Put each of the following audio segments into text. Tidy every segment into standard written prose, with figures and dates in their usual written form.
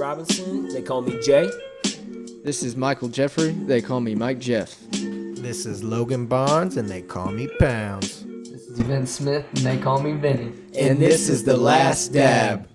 Robinson. They call me Jay. This is Michael Jeffrey. They call me Mike Jeff. This is Logan Barnes, and they call me Pounds. This is Vince Smith, and they call me Vinny. And this is The Last Dab.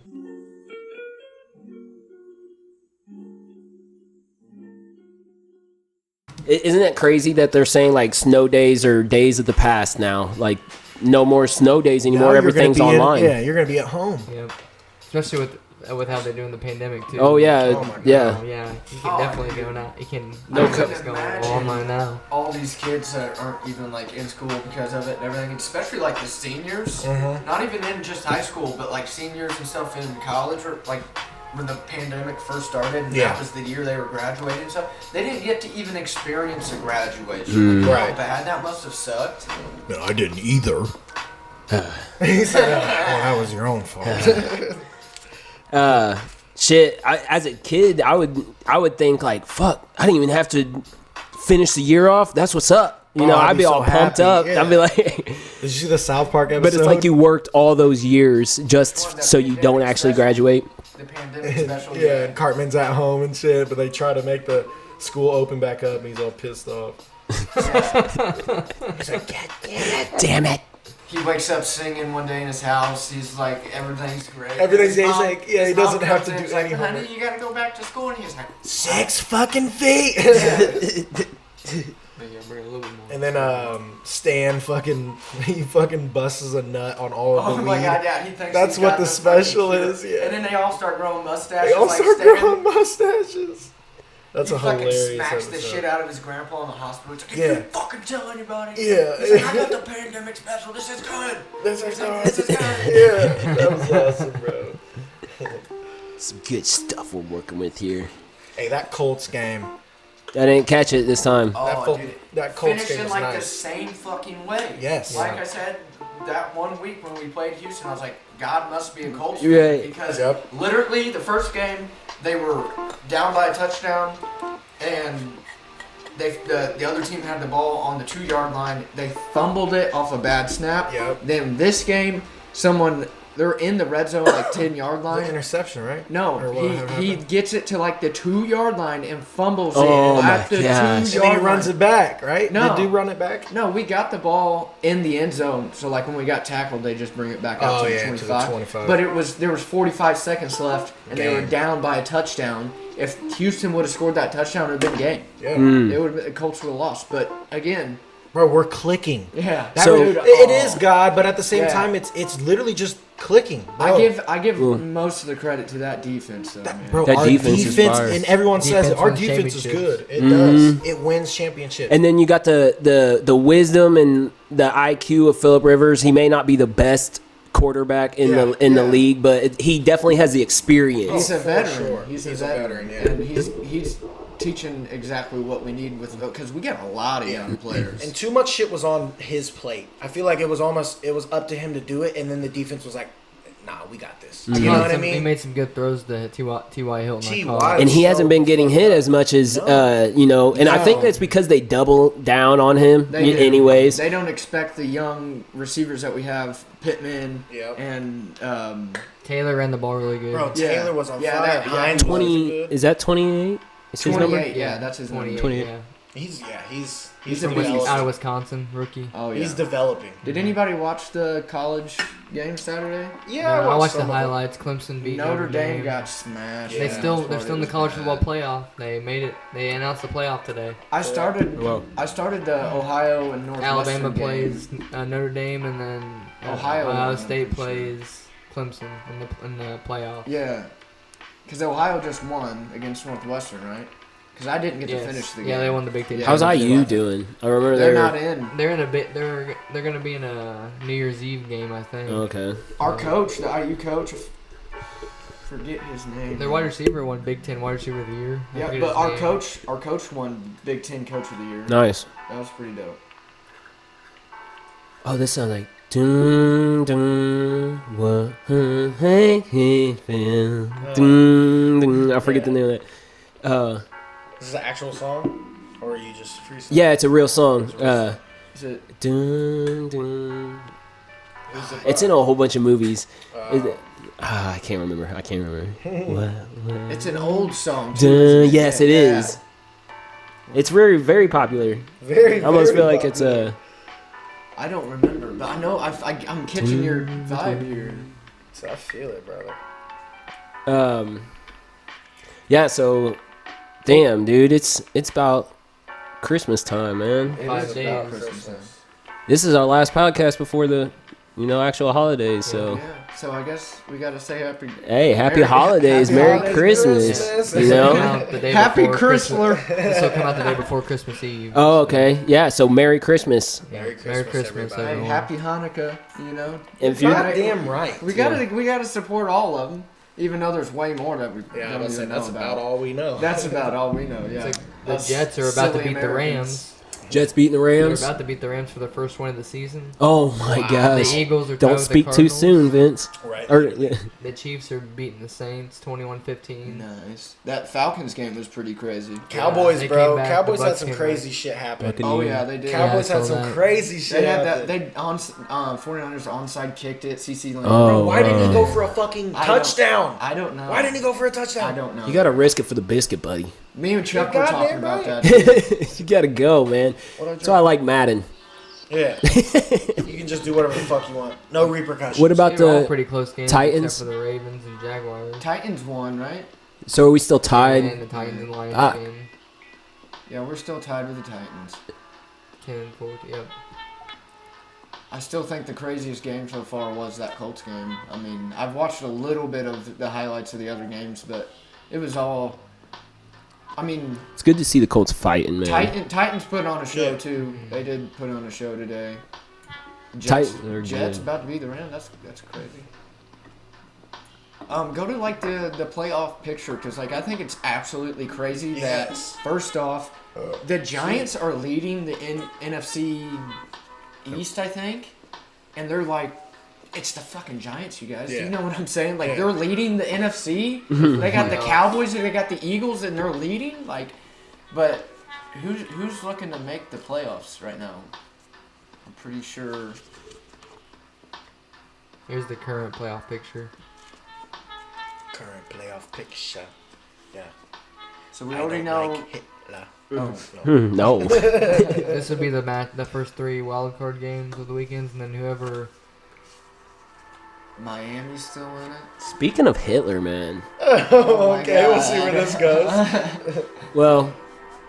Isn't it crazy that they're saying like snow days are days of the past now? Like no more snow days anymore. Everything's online. You're gonna be at home. Yep. Especially with how they're doing the pandemic too. Oh yeah, Oh my God. yeah. Oh, yeah, you can definitely go now. You can No just go online now. All these kids that aren't even like in school because of it and everything, especially like the seniors, not even in just high school, but like seniors and stuff in college, or like when the pandemic first started and that was the year they were graduating and stuff, they didn't get to even experience a graduation. Like, Right. how bad that must have sucked. No, I didn't either. He said, "Well, that was your own fault." Shit. As a kid, I would think like, fuck, I didn't even have to finish the year off. That's what's up. You know, I'd I'd be be all so pumped happy, up. yeah. I'd be like, Did you see the South Park episode? but it's like you worked all those years just so you don't actually graduate. The pandemic special. Yeah, and Cartman's at home and shit, but they try to make the school open back up, and he's all pissed off. He's like, God Damn it. He wakes up singing one day in his house. He's like, everything's great. Everything's- His he's mom- like, yeah, he his mom doesn't have comes to in, do he's like, any honey, homework. you gotta go back to school. And he's like, 6 fucking feet. But yeah, bring a little bit more. And then Stan he fucking busts a nut on all of the oh weed. my god, yeah, he thinks That's he's what got the fucking special cure. is, yeah. And then they all start growing mustaches. They all like start Stan. growing mustaches. That's He a fucking hilarious smacks the episode. shit out of his grandpa in the hospital. He's like, Yeah. you fucking tell anybody. Yeah. He's like, I got the pandemic special. This is good. This is He's like, good. this is good. Yeah, that was awesome, bro. Some good stuff we're working with here. Hey, that Colts game. I didn't catch it this time. Oh, Dude, dude. that Colts Finished game in was like the nice. same fucking way. Yes. Like Yeah. I said, that one week when we played Houston, I was like, God must be a Colts You're fan. right. Because Yep. literally the first game, they were down by a touchdown, and the other team had the ball on the 2-yard line. They fumbled it off a bad snap. Yep. Then this game, they're in the red zone, like 10-yard The line. interception, right? No, Or what he happened? gets it to like the 2-yard line and fumbles Oh it my at the gosh. 2-yard And then he line. runs it back, right? No. Did you run it back? No, we got the ball in the end zone. So like when we got tackled, they just bring it back out Oh, to, yeah, the to the 25. 25. But there was 45 seconds left, and they were Game. down by a touchdown. If Houston would have scored that touchdown, it would have been game. Yeah. It would have the Colts would have lost. But again, Bro, we're clicking. yeah. So- dude, It is God, but at the same Yeah. time, it's literally just clicking. Bro. I give most of the credit to that defense, though, man. Bro, That our defense defense, is fire. and everyone says it, Defense our wins defense is good. championships. It does. It wins championships. And then you got the wisdom and the IQ of Phillip Rivers. He may not be the best quarterback in the Yeah. league, but he definitely has the experience. He's a for veteran. sure. He's He's a a veteran, veteran, yeah. and he's teaching exactly what we need with because we got a lot of young players. And too much shit was on his plate. I feel like it was up to him to do it, and then the defense was like, "Nah, we got this." You know what I He mean? made some good throws to T.Y. Hilton. I T.Y. call it. And he so hasn't been getting hit as much as and I think No. that's because they double down on him They do. anyways. They don't expect the young receivers that we have, Pittman Yep. and Taylor ran the ball really good. Bro, Yeah. Taylor was on Yeah, fire. that- yeah, Hines was 20 good. is that 28? Is his number? 28. Yeah, that's his number. 28. 28. Yeah. He's He's a From beast. out of Wisconsin, rookie. Oh yeah. He's developing. Did anybody watch the college game Saturday? Yeah, I watched the some of it. highlights. Clemson beat Notre Dame got smashed. Yeah. They're still That's what in it the was college bad. football playoff. They made it. They announced the playoff today. I started the Ohio and Northwestern Alabama game. plays Notre Dame, and then Ohio State won, for plays Clemson in the playoff. Yeah, because Ohio just won against Northwestern, right? Because I didn't get to Yes. finish the game. Yeah, they won the Big Ten. Yeah. How's they IU won. doing? I remember They're they were not in. They're in a bit. They're gonna be in a New Year's Eve game, I think. okay. Our coach, the IU coach, forget his name. Their wide receiver won Big Ten wide receiver of the year. I Yeah, forget but his our name. coach won Big Ten Coach of the Year. Nice. That was pretty dope. Oh, this sounds like dun dun what hey hey feel dun dun. I forget the name of that. This is an actual song, or are you just freestyle? Yeah, it's a real song. Is it? Dun dun. It's in a whole bunch of movies. I can't remember. What? It's an old song. Too, isn't it? Yes, it is. It's very, very popular. Very. I almost very feel like it's popular. a. I don't remember, but I know I'm catching your vibe here. So I feel it, brother. Yeah. So, damn, dude, it's about Christmas time, man. It 5 is days. about Christmas. This is our last podcast before the, actual holidays. So, Yeah, so I guess we gotta say happy. hey, happy Merry- holidays, happy Merry holidays, Christmas. Christmas. You This will come know. out the day Happy before Chrysler. This will come out the day before Christmas Eve. Oh, okay. Yeah. So, Merry Christmas. Yeah, Merry Merry Christmas, Christmas, everybody. Hey, everyone. happy Hanukkah. You know. If you, Goddamn right. We gotta support all of them, even though there's way more that we Yeah, don't I was saying even know that's about all we know. That's about all we know. Yeah. It's like the Us Jets are about to silly beat the Americans. Rams. Jets beating the They're Rams. about to beat the Rams for the first win of the season. Oh my gosh. The Eagles are tied Don't with the speak too Cardinals. soon, Vince. Right. Or yeah. The Chiefs are beating the Saints 21-15. Nice. That Falcons game was pretty crazy. Cowboys, they bro. came back, Cowboys the had Bucks some came crazy shit happen. Buccaneers. Oh yeah, they did. Cowboys Yeah, I had saw some that. crazy shit They had happen. that. 49ers onside kicked it. CC Lamb. Oh. Why didn't he go for a fucking I don't- touchdown? I don't know. Why didn't he go for a touchdown? I don't know. You gotta risk it for the biscuit, buddy. Me and Chuck You're were talking goddamn about right. that. You gotta go, man. That's why I like Madden. Yeah. You can just do whatever the fuck you want. No repercussions. What about They were all the? pretty close games Titans? except for the Ravens and Jaguars. Titans won, right? So are we still And tied? the Titans and Lions Ah. game. Yeah, we're still tied with the Titans. 10-14. Yep. I still think the craziest game so far was that Colts game. I mean, I've watched a little bit of the highlights of the other games, but it was all. I mean, It's good to see the Colts fighting, man. Titans put on a show Yeah. too. They did put on a show today. Titans are Jets good. about to beat the Rams. That's crazy. Go to like the playoff picture because like I think it's absolutely crazy Yes. that first off the Giants are leading the NFC East, I think, and they're like. It's the fucking Giants, you guys. Yeah. You know what I'm saying? Like Yeah. they're leading the NFC. They got the Yeah. Cowboys and they got the Eagles, and they're leading. Like, but who's looking to make the playoffs right now? I'm pretty sure. Here's the current playoff picture. Current playoff picture. Yeah. So we I already don't know. like Hitler. Oh, No. This would be the first 3 wild card games of the weekends, and then whoever. Miami's still in it. Speaking of Hitler, man. Oh, my okay, we'll God. see where this goes. Well,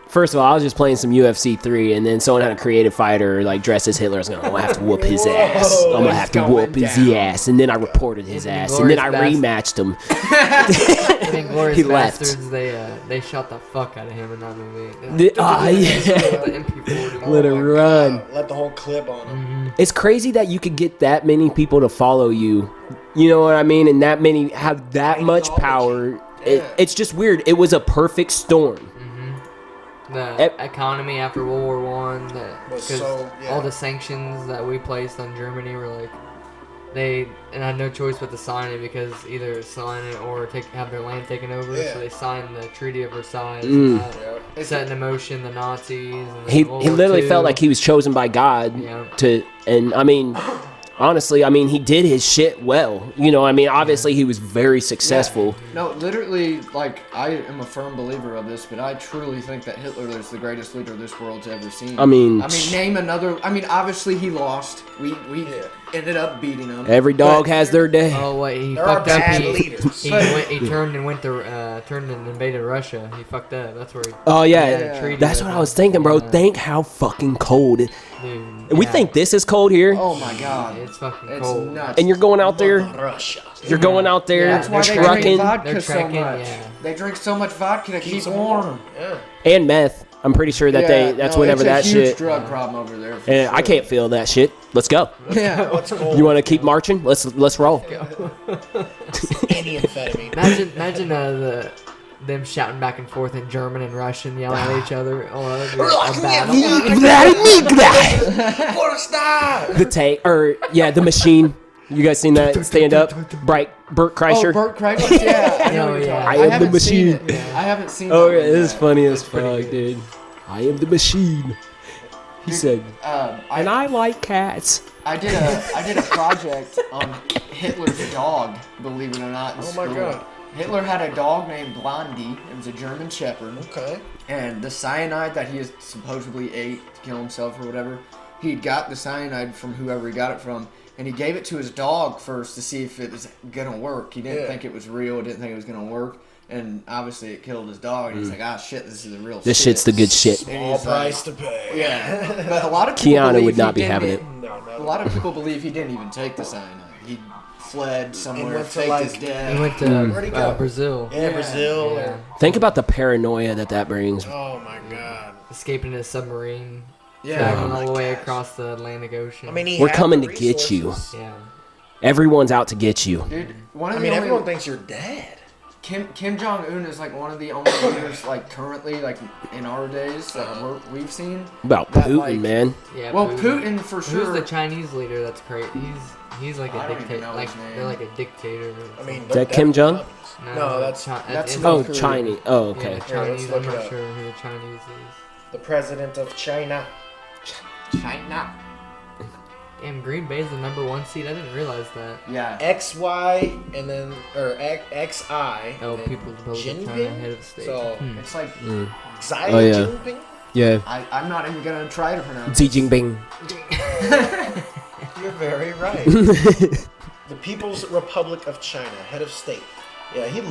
first of all, I was just playing some UFC 3, and then someone had a creative fighter like dressed as Hitler. I was going, I'm gonna have to whoop his Whoa. ass. I'm gonna have to It's whoop going his down. ass, and then I reported his Anthony ass, and then I Glorious rematched him. I think Glorious He left. Bastards, they shot the fuck out of him in that movie. Yeah. The MP40. Let it Oh my run. God. Let the whole clip on him. It's crazy that you could get that many people to follow you. You know what I mean? And that many have that much power. Yeah. It's just weird. It was a perfect storm. The economy after World War One, Was because so- yeah. all the sanctions that we placed on Germany were like, they had no choice but to sign it because either sign it or have their land taken over. Yeah. So they signed the Treaty of Versailles. Mm. And that set in motion the Nazis. And He World he War literally II. felt like he was chosen by God Yeah. to, and I mean, honestly, I mean, he did his shit well. You know, I mean, obviously he was very successful. No, literally, like I am a firm believer of this, but I truly think that Hitler is the greatest leader this world's ever seen. I mean, name another. I mean, obviously he lost. We Yeah. ended up beating him. every dog But- has their day. Oh wait, he There are fucked up. bad He, leaders. he turned and went to turned and invaded Russia. He fucked up. That's where he. Oh yeah, Yeah. treaty that's with what I them. was thinking, bro. Yeah. Think how fucking cold. Dude, And we yeah. think this is cold here, Oh my god, It's fucking it's cold. nuts. and you're going out there. Russia. You're going out there Yeah, That's why they trucking drink vodka They're so trekking, much. yeah. They drink so much vodka to keep Keeps them warm. Yeah. and meth. I'm pretty sure that that's no, whenever that it's a huge shit. drug problem over there. for And I sure. can't feel that shit. Let's go. Yeah. What's cold? You want to keep marching? Let's roll. Any amphetamine. Imagine them shouting back and forth in German and Russian, yelling at each other. Oh, that'd be a battle. What's that? The tank, or yeah, the machine. You guys seen that stand up? Bert Oh, Kreischer. Bert Kreischer. Yeah. I know Oh, what you're yeah. talking I about. am the haven't seen machine. it. I haven't seen. Oh that yeah, one it is yet. funny as pretty fuck, good. dude. I am the machine. He said, I like cats. I did a project on Hitler's dog, believe it or not. In Oh my school. God. Hitler had a dog named Blondie. It was a German Shepherd. Okay. And the cyanide that he supposedly ate to kill himself or whatever, he got the cyanide from whoever he got it from, and he gave it to his dog first to see if it was gonna work. He didn't think it was real. Didn't think it was gonna work. And obviously it killed his dog. And he's like, shit, this is the real This shit. shit's the good shit. Small price to pay. Yeah. But a lot of people Keanu believe would not he be having didn't- it. No, A no. lot of people believe he didn't even take the cyanide. He fled somewhere, went to, faked like- his death. He went to Where'd he go? Brazil. Yeah, Brazil. Yeah. Think about the paranoia that brings. Oh my God. Escaping in a submarine. Yeah. Traveling Oh all my the way gosh. across the Atlantic Ocean. I mean, he We're had coming the to get you. resources. yeah. Everyone's out to get you. Dude, one of I the mean, only everyone thinks you're dead. Kim Jong Un is like one of the only leaders like currently like in our days that we've seen. About That, Putin, like- man. Yeah. Well, Putin for Who's sure. the Chinese leader? That's crazy. He's like I a don't even dictator. know Like his name. they're like a dictator. I mean, Is that Kim Jong? No, that's that's it's- Oh, Korea. Chinese. Oh, Yeah, okay. Chinese. look I'm it not up. sure who the Chinese is. the president of China. China. Damn, Green Bay's the #1 seed. I didn't realize that. Yeah. XY and then or XI. Oh, and then People's Republic of China, Jinping? head of state. So It's like Xi Oh, yeah. Jinping. Yeah. I'm not even gonna try to pronounce. Xi Jinping. You're very right. The People's Republic of China, head of state. Yeah, he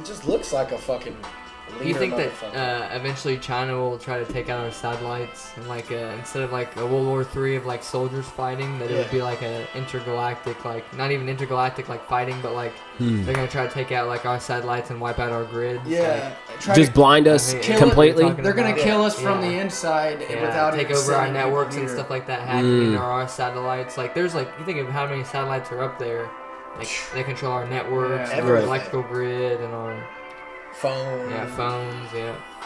just looks like a fucking leader. Do you think motherfucker. that eventually China will try to take out our satellites and like instead of like a World War III of like soldiers fighting, that it would Yeah. be like a intergalactic, like not even intergalactic like fighting, but like they're gonna try to take out like our satellites and wipe out our grids. Yeah. Try Just to, blind us I mean, kill completely. it. they're gonna about- kill us from yeah. the inside Yeah, without take even over our sending networks and people stuff here. like that, hacking into our satellites. Like there's like you think of how many satellites are up there. Like they control our networks, Yeah. and our Right. electrical grid, and our phone? phones,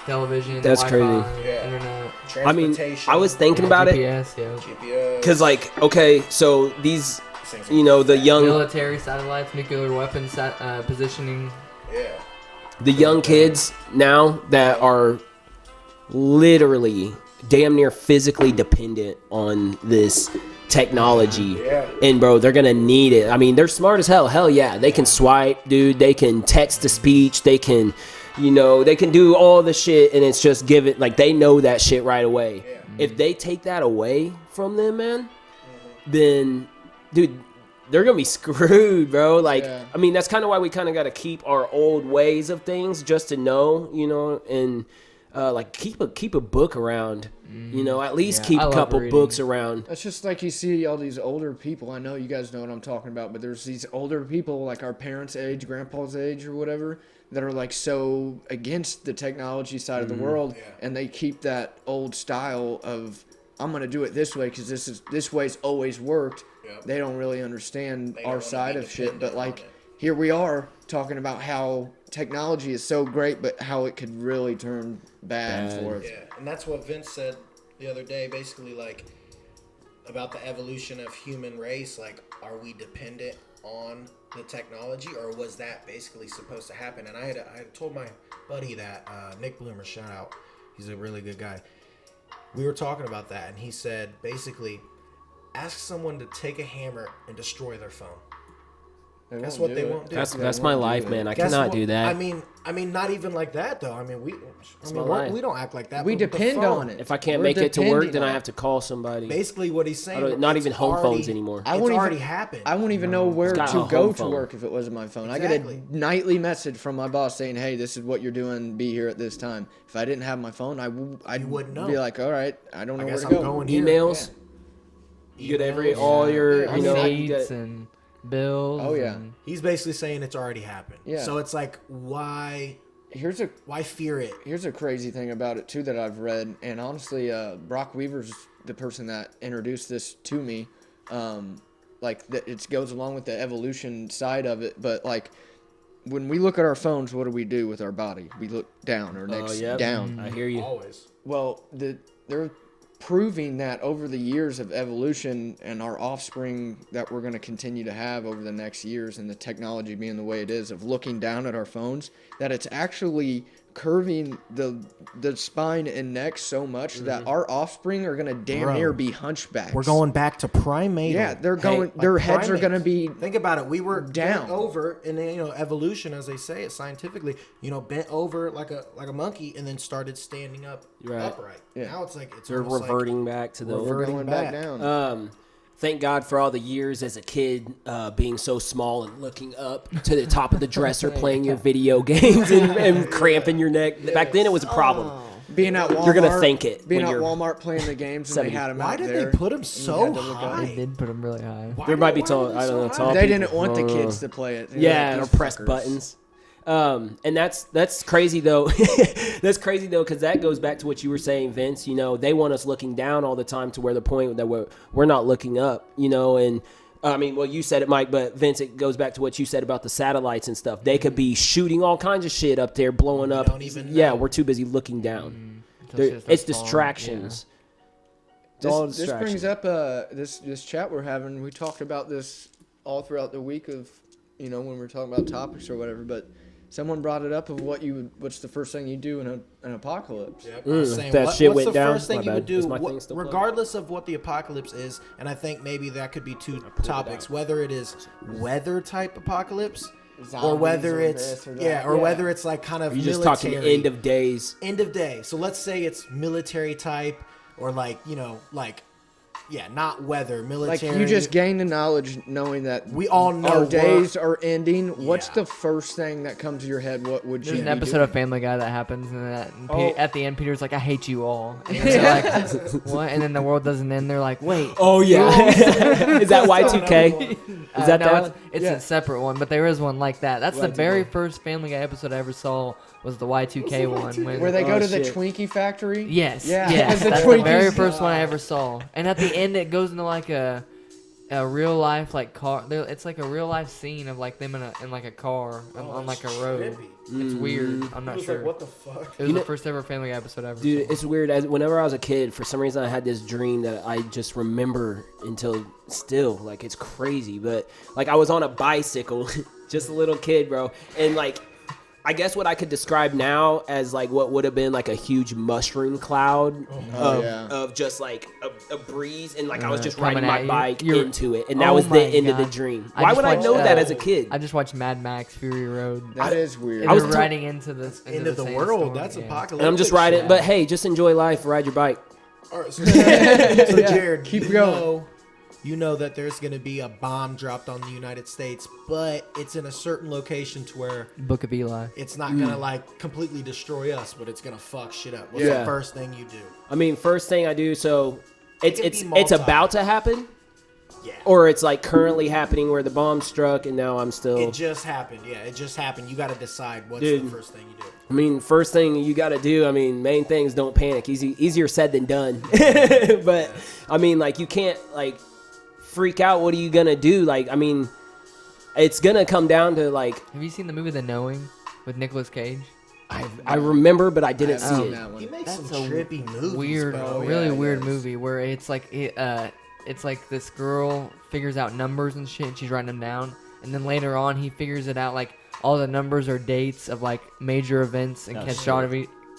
television, That's Wi-Fi, crazy. Yeah. internet, I mean, Transportation. I was thinking about it. GPS, GPS. Because, like, okay, so these, Things you know, the young military satellites, nuclear weapons positioning. Yeah. kids now that are literally damn near physically dependent on this technology. Yeah. And bro, they're gonna need it. I mean, they're smart as hell. Hell yeah, they can swipe, dude. They can text to speech. They can, you know, they can do all the shit, and it's just give it like they know that shit right away. Yeah. If they take that away from them, man, then, dude, they're gonna be screwed, bro. Like, Yeah. I mean, that's kind of why we kind of got to keep our old ways of things, just to know, you know, and like keep a book around, you know, at least Yeah, keep I a love couple reading. books around. It's just like you see all these older people. I know you guys know what I'm talking about, but there's these older people like our parents' age, grandpa's age, or whatever, that are like so against the technology side of the world, and they keep that old style of I'm gonna do it this way because this way's always worked. Yep. They don't really understand don't our wanna side be of shit, but dependent like on it. here we are talking about how technology is so great, but how it could really turn bad for us. Yeah, and that's what Vince said the other day, basically, like, about the evolution of human race. Like, are we dependent on the technology, or was that basically supposed to happen? And I had told my buddy that, Nick Bloomer, shout out, he's a really good guy. We were talking about that, and he said, basically, ask someone to take a hammer and destroy their phone. That's what they won't do. That's my life, man. I Guess cannot what? do that. I mean, not even like that though. I mean, my life. we don't act like that. We but with the depend phone, on it. If I can't We're make it to work, depending then on I it. have to call somebody. Basically, what he's saying. Not it's even home already- phones anymore. I It's won't already even, happened. I won't even know where got a to home go to phone. work if it wasn't my phone. I Exactly. get a nightly message from my boss saying, "Hey, this is what you're doing. Be here at this time." If I didn't have my phone, I wouldn't know. be like, "All right, I don't know I where guess to I'm go." going here. Emails. You get all your, Yeah. you know, you Receipts get, and bills. Oh, yeah. and- He's basically saying it's already happened. Yeah. So it's like, why Here's a fear it? crazy thing about it too that I've read, and honestly, Brock Weaver's the person that introduced this to me. Like that, it goes along with the evolution side of it, but like when we look at our phones, what do we do with our body? We look down or next yep. down. I hear you. Always. Well, they're proving that over the years of evolution and our offspring that we're going to continue to have over the next years, and the technology being the way it is of looking down at our phones, that it's actually curving the spine and neck so much that our offspring are gonna damn Bro. near be hunchbacks. We're going back to primatal. Yeah, they're Hey, going. Their heads are primates. gonna be. Think about it. We were down. bent over in evolution, as they say it scientifically. Bent over like a monkey, and then started standing up Right. upright. Yeah. Now it's like They're almost reverting back to the Revert- We're reverting going back back. down. Thank God for all the years as a kid being so small and looking up to the top of the dresser playing your video games and cramping your neck. Back then it was a problem. Being at Walmart, You're gonna thank it Being when at you're Walmart playing the games when they 70. had them Why out did there. they put them and you so had to look up. They high? did put them really high. Why There might be why tall. were they I don't know. so Tall high? They people. didn't want the Uh, kids to play it. They were Yeah, like, or "These press fuckers." buttons. And that's crazy though. That's crazy though, because that goes back to what you were saying, Vince. They want us looking down all the time to where the point that we're not looking up. And I mean, well, you said it, Mike, but Vince, it goes back to what you said about the satellites and stuff. They could be shooting all kinds of shit up there, blowing up. don't even Yeah, know. we're too busy looking down. Until There- shit starts it's falling, distractions. It's all This distractions. brings up this chat we're having. We talked about this all throughout the week of when we're talking about topics or whatever. But someone brought it up of what's the first thing you do in an apocalypse. Yep, I was saying, that shit what's went the down? first thing My you would bad. Is do, my thing still plugged? regardless of what the apocalypse is? And I think maybe that could be two topics: whether it is weather type apocalypse, or Zombies whether or it's this or that. or whether it's like kind of You're just military. talking end of days. End of day. So let's say it's military type, or not weather, Like military. you just gain the knowledge knowing that We all know our we're- days are ending. What's Yeah. the first thing that comes to your head? What would you There's an be episode doing? of Family Guy that happens, and Oh. at the end, Peter's like, "I hate you all," and they're like, "What?" And then the world doesn't end. They're like, "Wait." Oh yeah, is that Y2K? Is that no, that? It's Yeah. a separate one, but there is one like that. That's the Y2K. very first Family Guy episode I ever saw was the Y2K one. Where they go Oh, to the shit. Twinkie factory? Yes, Yeah, yes, the that's the very Twinkies. first one I ever saw. And at the end, it goes into like a real life like car. It's like a real life scene of like them in like a car on like a road. It's weird. I'm not sure. what the fuck? It was the first ever Family Guy episode I ever Dude, saw. it's weird. Whenever I was a kid, for some reason, I had this dream that I just remember until still. Like, it's crazy. But, like, I was on a bicycle, just a little kid, bro. And, like, I guess what I could describe now as, like, what would have been, like, a huge mushroom cloud yeah. of just, like, a breeze. And, like, I was just Coming riding my at you. bike You're- into it. And that Oh was the my end of the God. dream. I Why just would I watched, know that as a kid? I just watched Mad Max Fury Road. That is weird. And I was they're to- riding into this End of the sandstorm, world. That's yeah. apocalyptic. And I'm just riding. shit. But, hey, just enjoy life. Ride your bike. All right, so Jared, Keep you going. you know that there's going to be a bomb dropped on the United States, but it's in a certain location to where Book of Eli. it's not going to like completely destroy us, but it's going to fuck shit up. What's Yeah. the first thing you do? I mean, first thing I do, so it's could it's be it's multi. about to happen, Yeah. or it's like currently happening where the bomb struck and now I'm still. It just happened. Yeah, it just happened. You got to decide what's Dude. the first thing you do. I mean, first thing you got to do. I mean, main thing is don't panic. Easier said than done. But I mean, like you can't like freak out. What are you gonna do? Like, I mean, it's gonna come down to like Have you seen the movie The Knowing with Nicolas Cage? I remember, but I didn't I see haven't seen it. that one. He makes That's some a trippy movies, Weird, bro. really yeah, weird yes. movie where it's like it's like this girl figures out numbers and shit, and she's writing them down, and then later on he figures it out like all the numbers are dates of like major events and Oh,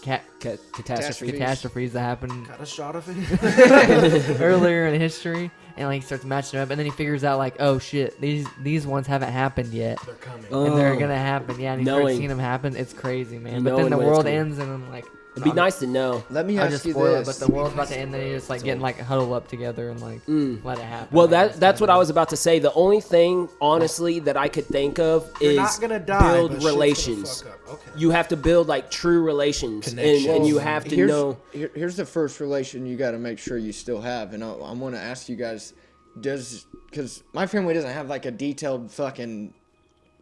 Catastrophe. catastrophes that happened Got a shot of it. earlier in history, and like he starts matching up, and then he figures out like, oh shit, these ones haven't happened yet, They're coming. and they're Oh. gonna happen. Yeah, and he Knowing. starts seeing them happen. It's crazy, man. But Knowing then the when it's world coming. ends, and then like. It'd be nice to know. Let me I'll ask just you spoil it, this. but the world's about to end, and they just like getting like huddle up together and like let it happen. Well, Like, that's what I was about to say. The only thing, honestly, that I could think of You're is not gonna die, but build shit's gonna relations. fuck up. Okay. You have to build like true relations, and Connections. you have to know. Here's the first relation you got to make sure you still have, and I want to ask you guys, because my family doesn't have like a detailed fucking.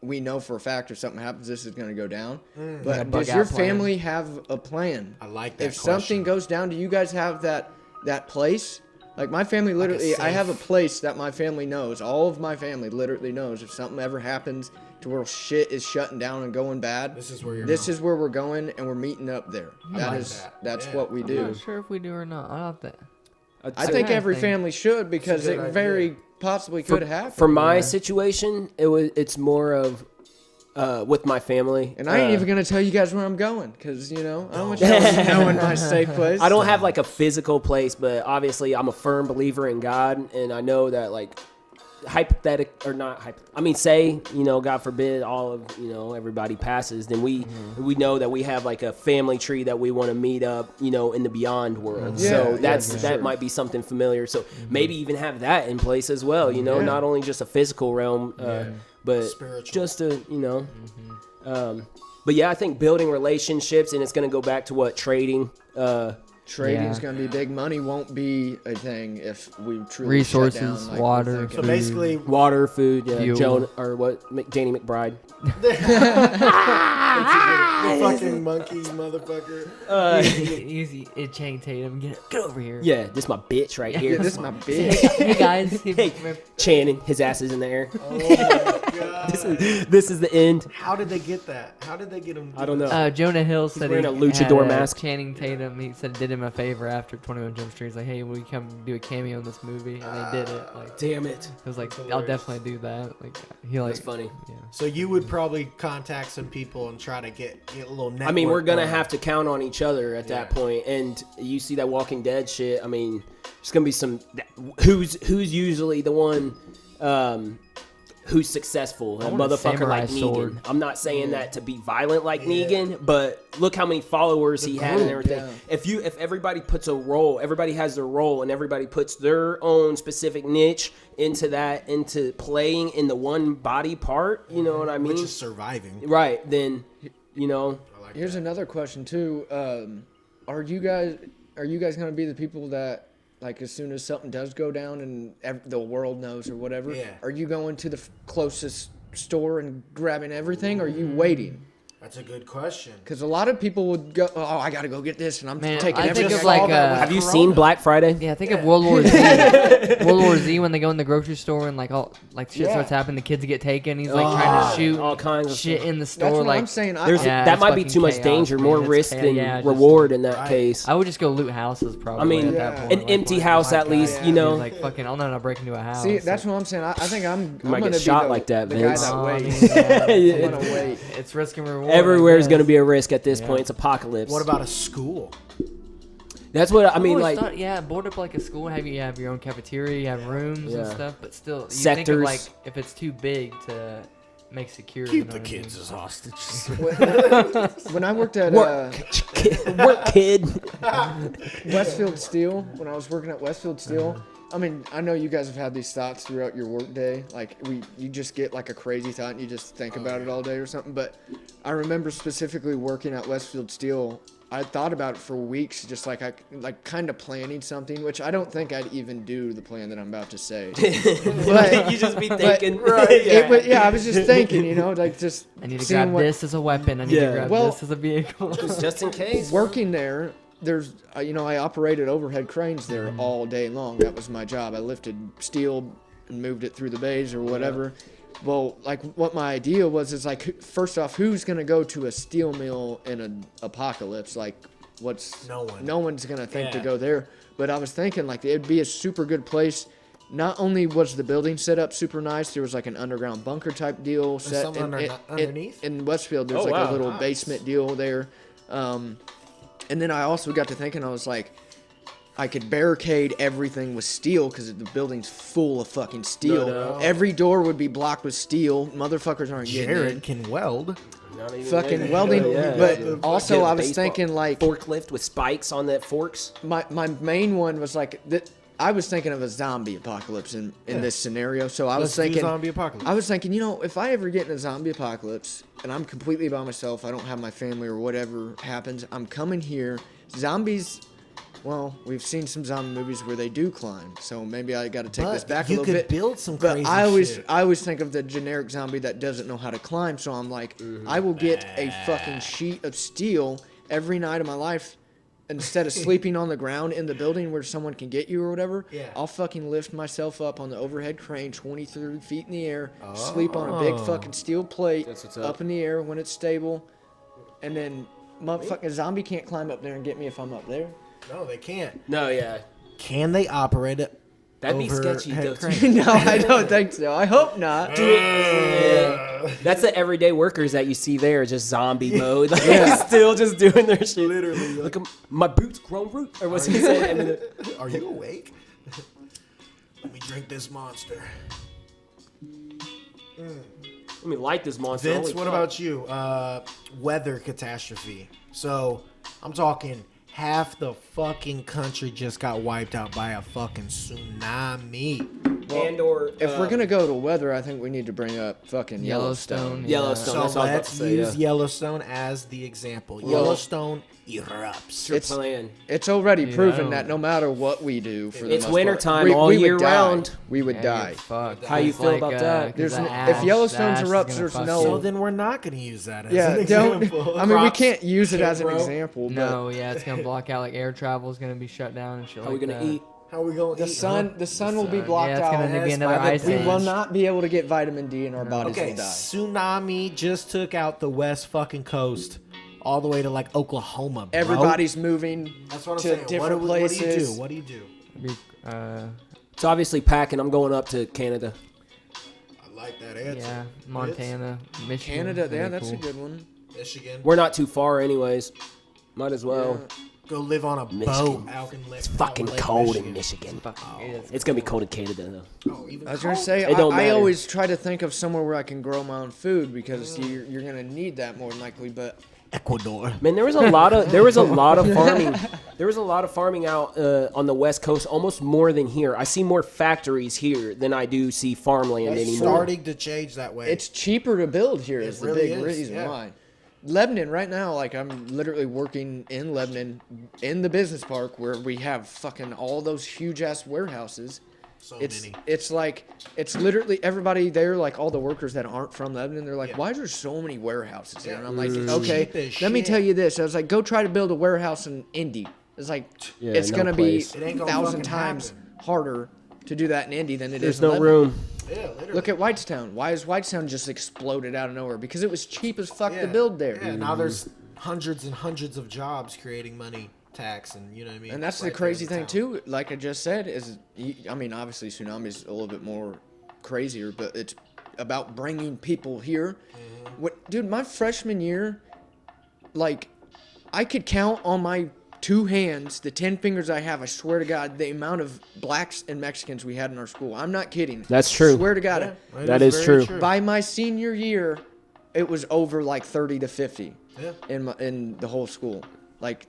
We know for a fact if something happens, this is going to go down. Like a But bug does your out plan. family have a plan? I like that If something question. goes down, do you guys have that place? Like my family, literally, I have a safe- place that my family knows. All of my family literally knows if something ever happens to where shit is shutting down and going bad. This is where you're This going. is where we're going, and we're meeting up there. like That's that. Yeah. what we I'm do. not sure if we do or not. I don't think. I think Yeah, every I think- family should because good it idea. very possibly could happen. For my Yeah. situation, it's more of with my family. And I ain't even gonna tell you guys where I'm going, cause you know I don't want you guys knowing my safe place. I don't have like a physical place, but obviously I'm a firm believer in God, and I know that like say, you know, God forbid all of, you know, everybody passes, then we know that we have like a family tree that we want to meet up, you know, in the beyond world. So that might be something familiar. So maybe even have that in place as well, you know, not only just a physical realm, but spiritual. just a, you know, but yeah, I think building relationships, and it's going to go back to what trading, Trading's Yeah. gonna be big. Money won't be a thing if we truly shut Resources, down, like we're water, thinking. So basically, water, food, Fuel. Joan, or what, Danny McBride. the fucking monkeys, motherfucker. Easy, Channing Tatum, get over here. Yeah, this my bitch right Yeah, here. this is my bitch. Hey guys, Hey, Channing, his ass is in the air. Oh my god. This is the end. How did they get that? How did they get him? I don't know. Jonah Hill said wearing he a luchador had, mask. Channing Tatum, he said did him a favor after 21 Jump Street. He's like, hey, will you come do a cameo in this movie? And they did it. Like, Damn it. I was like, I'll definitely do that. Like, he like, That's funny. yeah. So you would probably contact some people and try to get a little network. I mean, we're gonna going. have to count on each other at that point. And you see that Walking Dead shit. I mean, there's gonna be some. Who's usually the one who's successful? A want a motherfucker like samurai sword. Negan. I'm not saying that to be violent like Negan, but look how many followers he had and everything. yeah. If everybody puts a role, everybody has their role, and everybody puts their own specific niche into playing in the one body part. You know what I mean? which is surviving. Right. Then, you know. Here's another question too. Are you guys gonna be the people that, like, as soon as something does go down and the world knows or whatever, are you going to the closest store and grabbing everything, or are you waiting? That's a good question. Because a lot of people would go, oh, I gotta go get this, and I'm Man, taking I everything. think of I saw like that with Have you Corona. seen Black Friday? Yeah, think of World War Z. World War Z when they go in the grocery store and like all like shit Yeah. starts happening, the kids get taken. He's like trying to shoot all kinds of shit stuff. in the That's store. what Like I'm saying. There's Yeah, that it's might be fucking too much chaos, danger, man. more It's risk chaos. than Yeah, just- reward in that Right. case. I would just go loot houses probably. I mean, at Yeah. that point. An empty house at least, yeah. you know. Like fucking, I'll not break into a house. See, that's what I'm saying. I think I'm might gonna get be shot the, like that, the Vince. guy that Oh, I waits. mean, yeah. I'm gonna wait. It's risk and reward. Everywhere is I going to guess. be a risk at this Yeah. point. It's apocalypse. What about a school? That's what I I've mean. always Like, thought, yeah, board up like a school, have you have your own cafeteria, you have rooms and Yeah. stuff, but still, you think Sectors. of like if it's too big to make secure. you Keep know the what I mean? kids as hostages. When I worked at work, kid. Westfield Steel, when I was working at Westfield Steel, I mean, I know you guys have had these thoughts throughout your work day. Like, you just get like a crazy thought and you just think about it all day or something. But I remember specifically working at Westfield Steel. I thought about it for weeks, just like kind of planning something, which I don't think I'd even do the plan that I'm about to say. But You just be but- thinking. I was just thinking, you know, like just I need to seeing grab what- this as a weapon. I need Yeah. to grab Well- this as a vehicle. Just in case. Working there, there's you know, I operated overhead cranes there all day long. That was my job. I lifted steel and moved it through the bays or whatever. Well, like what my idea was is like, first off, who's gonna go to a steel mill in an apocalypse? Like, No one. No one's gonna think to Yeah. go there. But I was thinking like it'd be a super good place. Not only was the building set up super nice, there was like an underground bunker type deal set something underneath? in Westfield. There's Oh, like wow. a little Nice. basement deal there. And then I also got to thinking, I was like, I could barricade everything with steel because the building's full of fucking steel. No. Every door would be blocked with steel. Motherfuckers aren't getting Jared in. can weld. Not even Fucking there. welding. Yeah, But yeah. also, Get a I was baseball thinking like forklift with spikes on that forks. my main one was like that. I was thinking of a zombie apocalypse in this scenario. So I was Let's do thinking zombie apocalypse. I was thinking, you know, if I ever get in a zombie apocalypse and I'm completely by myself, I don't have my family or whatever happens, I'm coming here. Zombies, well, we've seen some zombie movies where they do climb, so maybe I got to take this But back a you little could bit. build some but crazy I shit. always think of the generic zombie that doesn't know how to climb, so I'm like, I will get a fucking sheet of steel every night of my life. Instead of sleeping on the ground in the building where someone can get you or whatever, Yeah. I'll fucking lift myself up on the overhead crane 23 feet in the air, sleep on a big fucking steel plate That's what's up up. in the air when it's stable, and then motherfucking zombie can't climb up there and get me if I'm up there. No, they can't. No, yeah. Can they operate it? That'd be sketchy. overhead Though, crane? No, I don't think so. I hope not. Yeah. That's the everyday workers that you see there, just zombie mode. Like, still just doing their shit. Literally. Look at my boots grown root. Or what's he saying? Are you awake? Let me drink this monster. Let me light this monster. Vince, Holy what fuck. about you? Weather catastrophe. So, I'm talking half the fucking country just got wiped out by a fucking tsunami. And or If we're gonna go to weather, I think we need to bring up fucking Yellowstone. Yellowstone. So that's what I was about let's to say, use yeah. Yellowstone as the example. Yellowstone erupts. Your It's plan. it's already Dude, I proven don't- that no matter what we do, for the It's most wintertime part, all we year would die. round. We would Yeah, die. you're fucked. How you It's feel about that? 'cause There's the if ash- Yellowstone the ash is erupts, gonna there's fuck no- So you. then we're not going to use that as Yeah, an don't. example. I mean, we Crops can't use it can't as an grow. example. But No, yeah, it's gonna block out. Like air travel is gonna be shut down and shit. How are we like gonna that. eat? How are we going to the eat? sun will be sun. blocked Yeah, it's out. gonna be Yes, another by the ice We age. will not be able to get vitamin D, and our bodies Okay, will die. tsunami just took out the west fucking coast, all the way to like Oklahoma. Bro. Everybody's moving That's what I'm to saying. different what do you places. do? What do you do? Be- It's obviously packing. I'm going up to Canada. I like that answer. yeah, Montana, Michigan. Canada, that'd yeah, be that's cool. a good one. Michigan. We're not too far, anyways. Might as well. Go live on a Michigan. boat out in It's fucking Lake cold in Michigan. Fucking is. It's gonna be cold in Canada though. Oh, even I was gonna say, It don't I matter. always try to think of somewhere where I can grow my own food because you're gonna need that more than likely. But Ecuador. Man, there was a lot of farming. There was a lot of farming out on the West Coast, almost more than here. I see more factories here than I do see farmland It's anymore. starting to change that way. it's cheaper to build here. Is the really big is, reason yeah. why. Lebanon right now, like I'm literally working in Lebanon in the business park where we have fucking all those huge ass warehouses. so It's many. it's like it's literally everybody there, like all the workers that aren't from Lebanon. They're like, Yeah. why are there so many warehouses here? Yeah. And I'm like, Mm. okay, Cheap as let me shit. tell you this. I was like, go try to build a warehouse in Indy. It's like Yeah, it's no gonna place. It ain't be gonna 1,000 fucking times happen. harder to do that in Indy than it There's is in no Lebanon. room. Yeah, literally. Look at Whitestown. Why is Whitestown just exploded out of nowhere? Because it was cheap as fuck Yeah. to build there. Yeah, now there's hundreds and hundreds of jobs creating money, tax, and you know what I mean. And that's right the there in crazy thing town. too. Like I just said, is I mean, obviously tsunami's a little bit more crazier, but it's about bringing people here. What, dude? My freshman year, like, I could count on my 2 hands the 10 fingers I have. I swear to God, the amount of blacks and Mexicans we had in our school. I'm not kidding. That's true. Swear to God. Yeah, That is is very true. By my senior year, it was over like 30 to 50 Yeah. in the whole school. Like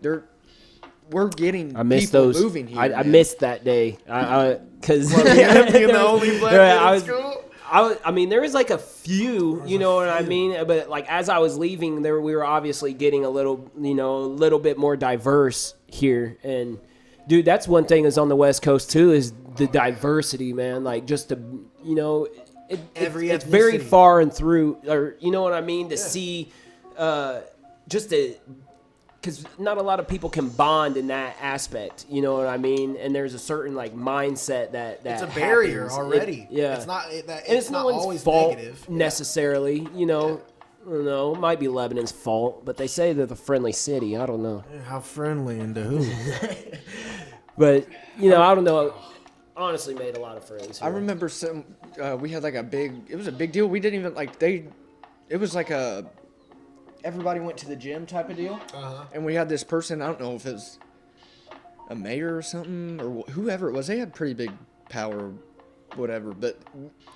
we're getting I missed people those. moving here. I man. missed that day. Because Being the only black Yeah, kid I in was- school. I mean, there was like a few, you know what I mean? But like as I was leaving, we were obviously getting a little bit more diverse here. And dude, that's one thing that's on the West Coast too is the diversity, man. Like just to, it's very ethnicity. far and through, or you know what I mean? To see, just to. Because not a lot of people can bond in that aspect, you know what I mean? And there's a certain like mindset that It's a barrier happens. already. Yeah, It's not. and It's it's not no one's always fault negative. necessarily, you know. I don't know. It might be Lebanon's fault, but they say they're the friendly city. I don't know, How friendly and to who? but I don't know. Honestly, made a lot of friends. I here. remember we had like it was a big deal. We didn't even it was like everybody went to the gym type of deal. And we had this person, I don't know if it was a mayor or something or whoever it was. They had pretty big power, whatever. But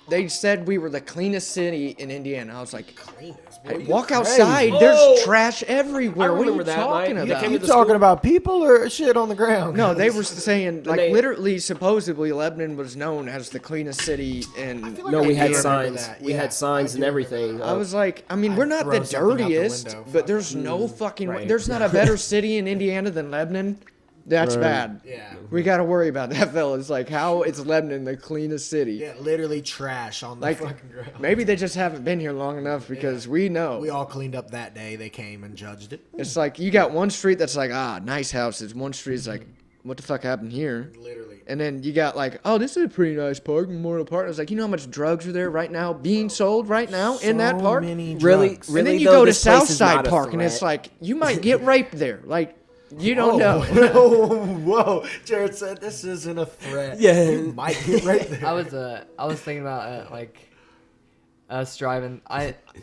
they said we were the cleanest city in Indiana. I was like, Cleanest, boy. hey, You walk crazy. outside. Whoa! There's trash everywhere. I What are you remember that, talking Mike. You about? came You to the talking school? about people or shit on the ground? No, they were saying like they- literally, supposedly Lebanon was known as the cleanest city in. feel like No, we I had do remember signs. that. We Yeah, had signs I and do everything. I was like, I mean, we're not the throw something out the dirtiest, window. but there's no fucking. Right. There's not a better city in Indiana than Lebanon. That's bad. Yeah. We got to worry about that, fellas. Like, how is Lebanon the cleanest city? Yeah, literally trash on the Like, fucking ground. maybe they just haven't been here long enough because we know. We all cleaned up that day. They came and judged it. It's like you got one street that's like, nice houses. One street is like, what the fuck happened here? Literally. And then you got like, oh, this is a pretty nice park, Memorial Park. I was like, you know how much drugs are there right now being sold right now in that So park? many Really- drugs. really? And then you though, go to this place is Southside not a Park, and it's threat. like you might get raped there. Like you don't know. Whoa. Jared said this isn't a threat. Yeah. You might get right there. I was thinking about like us driving.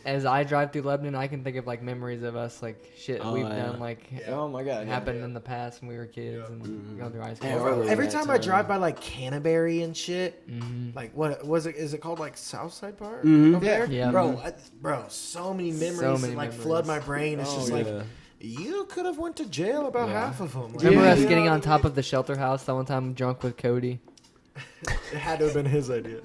As I drive through Lebanon, I can think of like memories of us, like shit Oh, we've yeah. done, like Oh my god. happened in the past when we were kids and going through high school. Yeah, early Every that time I time. drive by like Canterbury and shit, Mhm. like what was it? Is it called like Southside Park Mhm. over there? Yeah. Bro, bro, so many memories So that, many like memories. flood my brain. It's just like yeah. you could have went to jail about half of them. Like, Remember Yeah. us you getting know on what I top of the shelter house that one time drunk with Cody? mean? It had to have been his idea.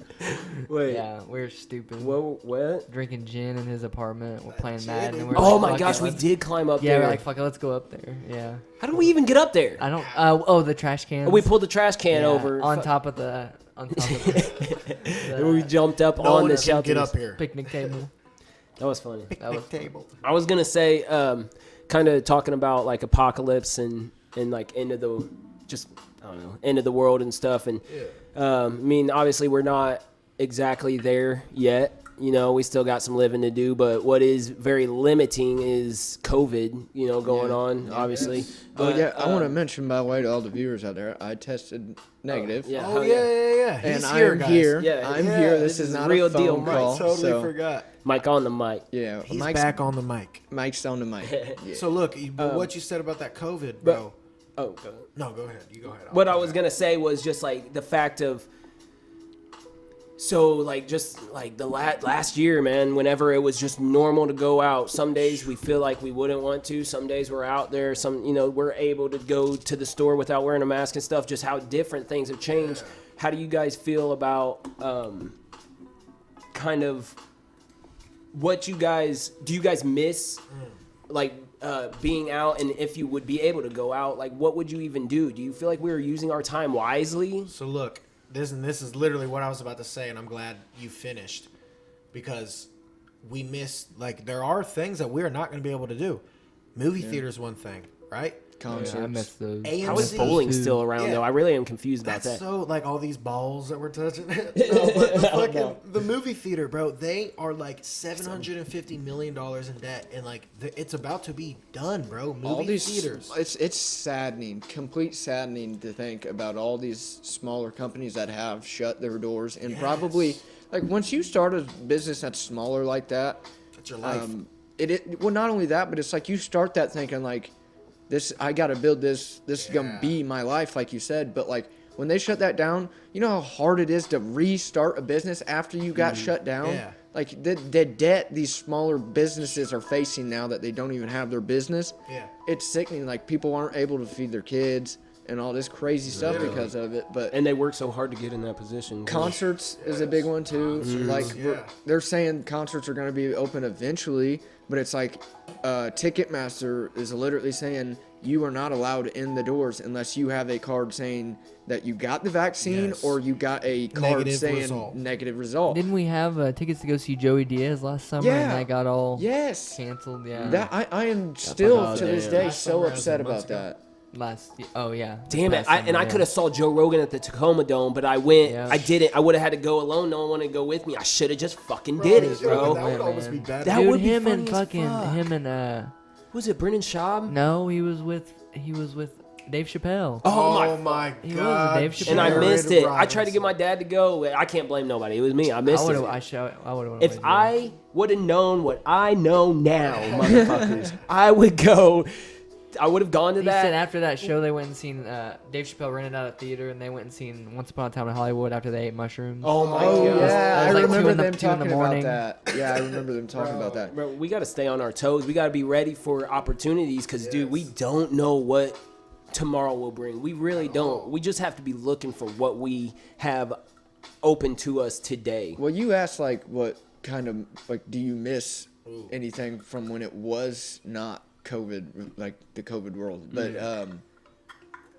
Wait. Yeah, we were stupid. What? Drinking gin in his apartment. We're playing gin Madden. in- And we're Oh like, my fuck gosh, it, we let's- did climb up Yeah, there. we're like, fuck it, let's go up there. Yeah. How did we even get up there? I don't. Oh, the trash cans. We pulled the trash can Yeah, over. on top of the And we jumped up No on one the can shelter. get up here. picnic table. That was funny. That was table. I was gonna say, kind of talking about like apocalypse and like end of the, just I don't know, end of the world and stuff. And I mean, obviously we're not exactly there yet. You know, we still got some living to do. But what is very limiting is COVID. You know, going on. Obviously. But yeah, I want to um, mention, by the way, to all the viewers out there, I tested negative. yeah. Oh hell yeah. And He's I'm here, guys. here. Yeah, I'm yeah, here. this This is is not real a phone deal, Mike. call. Totally so, forgot. Mike on the mic. yeah, He's Mike's, back on the mic. Mike's on the mic. Yeah. So look, what you said about that COVID, bro. Oh, go ahead. No, go ahead. You go ahead. What I was gonna say was just like the fact of, so like just like the last year, man, whenever it was just normal to go out, some days we feel like we wouldn't want to, some days we're out there, some, you know, we're able to go to the store without wearing a mask and stuff, just how different things have changed. How do you guys feel about kind of what do you guys miss like being out, and if you would be able to go out, like what would you even do? Do you feel like we were using our time wisely? So look, this is literally what I was about to say, and I'm glad you finished, because we missed, like, there are things that we're not going to be able to do. Movie theater's one thing, right? Concerts. I missed those. AMC. How is bowling still around Yeah. though? I really am confused about That's that. so, like, all these balls that we're touching. No, but the movie theater, bro, they are like $750 million in debt, and like it's about to be done, bro. Movie All these theaters. It's saddening, complete saddening to think about all these smaller companies that have shut their doors, and probably like once you start a business that's smaller like that, That's your life. well, not only that, but it's like you start that thinking like, this, I got to build this. This is gonna be my life, like you said. But like when they shut that down, you know how hard it is to restart a business after you got shut down. Yeah. Like the debt these smaller businesses are facing now that they don't even have their business. Yeah. It's sickening. Like people aren't able to feed their kids and all this crazy stuff because of it. But And they work so hard to get in that position. concerts is a big one too. Like they're saying concerts are going to be open eventually, but it's like Ticketmaster is literally saying you are not allowed in the doors unless you have a card saying that you got the vaccine Yes. or you got a card Negative saying result. negative result. Didn't we have tickets to go see Joey Diaz last summer, Yeah. and that got all Yes. canceled? Yeah. That I am still Oh, to this damn. day Last so summer, as upset in months about ago. that. Oh yeah. Damn it! Last I summer, could have saw Joe Rogan at the Tacoma Dome, but I went. Yeah. I didn't. I would have had to go alone. No one wanted to go with me. I should have just fucking did it, bro. That would Yeah, almost man. be bad. That Dude, would be him funny and as fucking fuck. him and Was it Brendan Schaub? no, he was with Dave Chappelle. Oh my He was god. Dave Chappelle. And I Jared missed it. I tried to get my dad to go. I can't blame nobody. It was me. I missed I would it. have. I would have. If I would have known what I know now, motherfuckers, I would go. I would have gone to He said that. after that show they went and seen Dave Chappelle rented out a theater and they went and seen Once Upon a Time in Hollywood after they ate mushrooms. Oh my Oh god. yeah, It was I like 2 remember in the- them 2 in the talking about morning. that. Yeah, I remember them talking about that. Bro, we got to stay on our toes. We got to be ready for opportunities because, dude, we don't know what tomorrow will bring. We really don't. We just have to be looking for what we have open to us today. Well, you asked like what kind of like do you miss anything from when it was not COVID, like the COVID world? But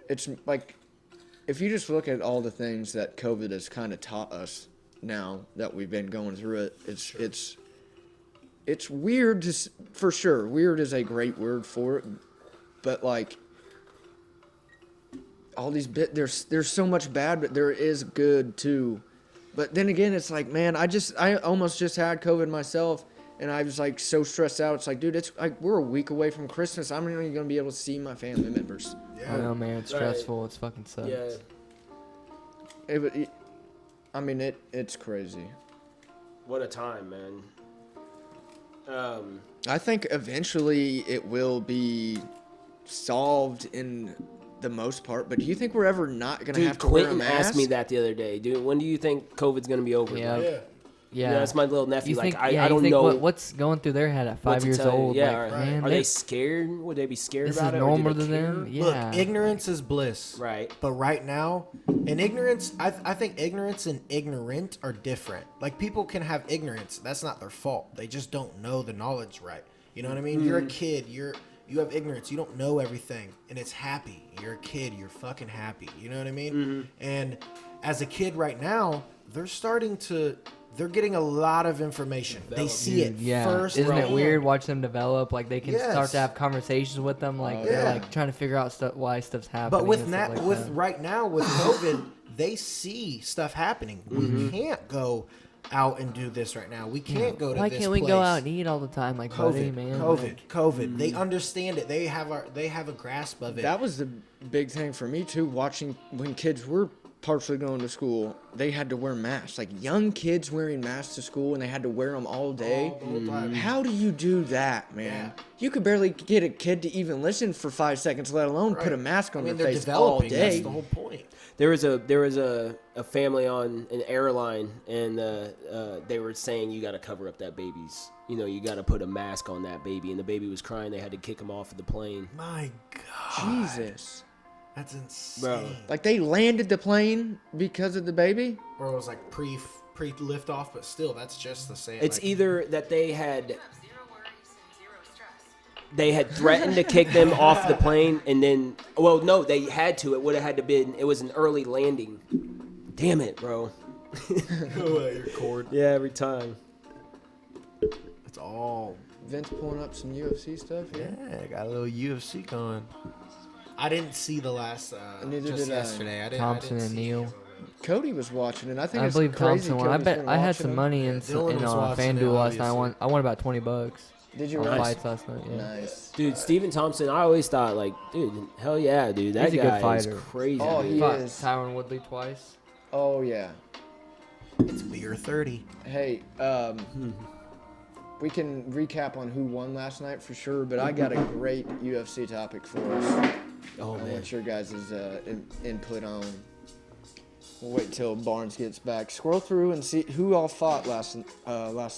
it's like if you just look at all the things that COVID has kind of taught us now that we've been going through it, it's weird to for sure. Weird is a great word for it, but like all these there's so much bad, but there is good too. But then again, it's like, man, I almost just had COVID myself, and I was like so stressed out. It's like, dude, it's like we're a week away from Christmas. I'm not even gonna be able to see my family members. I know, man. It's stressful. It's fucking sucks. Yeah. I mean, it's crazy. What a time, man. I think eventually it will be solved in the most part, but do you think we're ever not going to have Dude, to wear a Quentin mask? asked me that the other day. Dude, when do you think COVID's going to be over? Yeah. Like, Yeah. Yeah. that's my little nephew. You Like, think, I you don't think know. what's going through their head at what 5 to years tell you. old. Yeah, like, are, man, are they scared? Would they be scared this about is it? or do normal they to care? them. Yeah. Look, ignorance is bliss. Right. But right now, and ignorance, I think ignorance and ignorant are different. Like, people can have ignorance. That's not their fault. They just don't know the knowledge right. You know what I mean? You're a kid. You have ignorance. You don't know everything. And it's happy. You're a kid. You're fucking happy. You know what I mean? And as a kid right now, they're getting a lot of information. They see it Yeah, first. isn't it hand. weird? Watch them develop. Like they can start Yes. to have conversations with them. Like they're like trying to figure out stuff, why stuff's happening. But with and stuff like with that. right now with COVID, they see stuff happening. We can't go out and do this right now. We can't go to Why this can't we place. go out and eat all the time, like buddy, COVID, man? COVID. They understand it. They have a grasp of it. That was the big thing for me too. Watching when kids were partially going to school, they had to wear masks. Like young kids wearing masks to school, and they had to wear them all day. How do you do that, man? You could barely get a kid to even listen for 5 seconds, let alone put a mask on I mean, their they're face all developing. That's day. the whole point. There was a family on an airline, and they were saying you got to cover up that baby's. You know, you got to put a mask on that baby, and the baby was crying. They had to kick him off of the plane. My God, Jesus. that's insane. Bro. Like they landed the plane because of the baby? Or it was like pre lift off, but still, that's just the same. It's like, either that they had threatened to kick them off the plane, and then, well, no, they had to. It would have had to been. It was an early landing. Damn it, bro. your cord. Yeah, every time. It's all. Vince pulling up some UFC stuff here. Yeah, got a little UFC going. I didn't see the last. Neither just did I. yesterday. I didn't. Thompson I didn't and see Neal. it. Cody was watching it. I think I it's believe crazy. Thompson won. I Cody's bet been I had watching some it. money in Dylan was watching it, FanDuel last night. obviously. I won about $20 Did you on really? fights last night. Yeah. Nice. Dude, Stephen Thompson, I always thought, like, dude, hell yeah, dude. That He's a good guy is fighter. crazy. Oh, dude. he Fought is. Tyron Woodley twice. Oh yeah. It's beer 30. Hey, we can recap on who won last night for sure, but I got a great UFC topic for us. Oh, I man. want your guys' input on. We'll wait till Barnes gets back. Scroll through and see who all fought last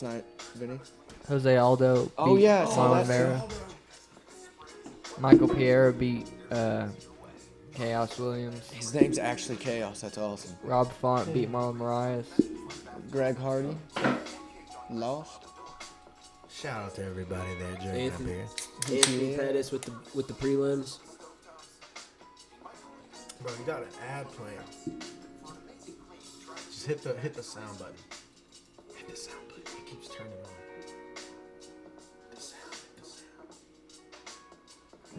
night, Vinny. Jose Aldo. Oh, beat yeah, I saw Marlon that Vera. Michael Pierre beat Chaos Williams. His name's actually Chaos. That's awesome. Rob Font beat Marlon Moraes. Greg Hardy lost. Shout out to everybody there drinking up here. Anthony Pettis with the prelims. Bro, you got an ad playing. Just hit the sound button. Hit the sound button. It keeps turning on. The sound.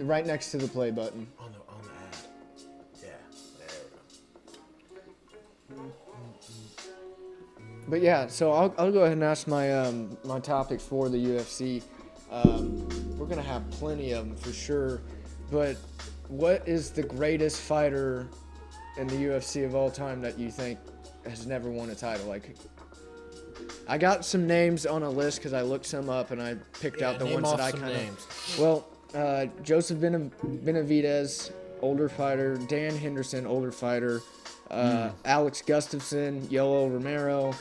Right next to the play button. On the ad. Yeah. There we go. But yeah, so I'll go ahead and ask my my topic for the UFC. We're gonna have plenty of them for sure, but what is the greatest fighter in the UFC of all time that you think has never won a title? Like, I got some names on a list because I looked some up and I picked out the name ones that off I some kind names. of. Well, Joseph Benavidez, older fighter. Dan Henderson, older fighter. Alex Gustafsson, Yoel Romero,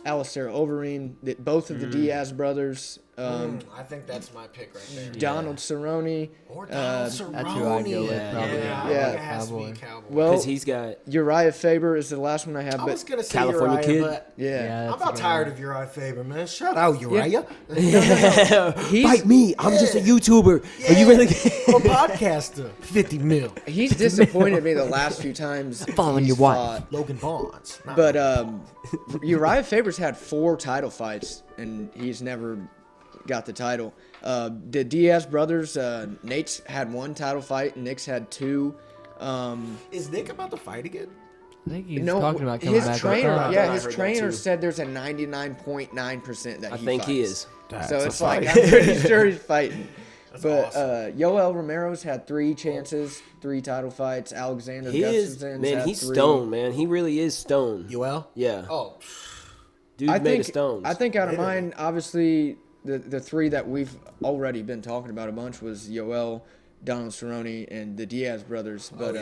Alistair Overeem, both of the Diaz brothers. I think that's my pick right there. Donald Cerrone. Or Donald Cerrone. That's who I'd go with, Yeah, probably. yeah. It has to be Cowboy. Cowboy. Well, Because he's got. Uriah Faber is the last one I have, I was but gonna say California Uriah, kid. but yeah. I'm that's about a good tired one. of Uriah Faber, man. Shout out Uriah. Fight me. I'm just a YouTuber. Are you really? I'm a podcaster. 50 mil. He's disappointed me the last few times. Following he's your wife. fought. Logan Bonds. Not But Uriah Faber's had 4 title fights, and he's never got the title. The Diaz brothers, Nate's had 1 title fight, and Nick's had 2. Is Nick about to fight again? I think he's No, talking about coming his back. trainer, I yeah, heard his that trainer too. said there's a 99.9% that I he think he fights. is. So it's like, I'm pretty sure he's fighting. But Yoel Romero's had 3 chances, 3 title fights. Alexander He is. Gustafsson's Man, had he's 3. stoned, man. He really is stoned. Yoel? Yeah. Oh, Dude made of stones. I think out of mine, obviously, the three that we've already been talking about a bunch was Yoel, Donald Cerrone, and the Diaz brothers. But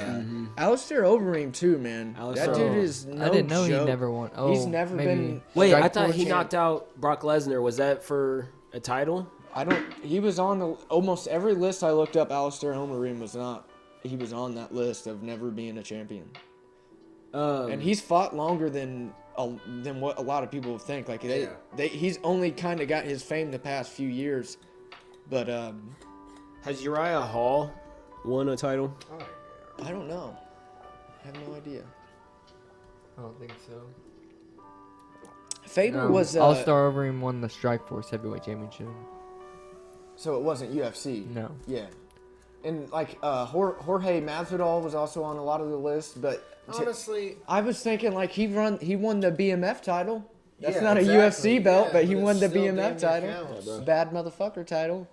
Alistair Overeem too, man. Alistair That dude Overeem. is no I didn't know joke. he never won. Oh, He's never maybe. been. Wait, I Strikeforce thought he champ. knocked out Brock Lesnar. Was that for a title? I don't. He was on almost every list I looked up. Alistair Overeem was not. He was on that list of never being a champion. And he's fought longer than what a lot of people think. Like he's only kind of got his fame the past few years. But Has Uriah Hall won a title? I don't know. I have no idea. I don't think so. Faber was All-Star Overeem won the Strikeforce Heavyweight Championship. So it wasn't UFC. No. Yeah. And like Jorge Masvidal was also on a lot of the lists, but Honestly, I was thinking like he won the BMF title. That's Yeah, not exactly. a UFC belt, Yeah, but he but won it the still BMF damn near title. counts. Yeah, bro. Bad motherfucker title.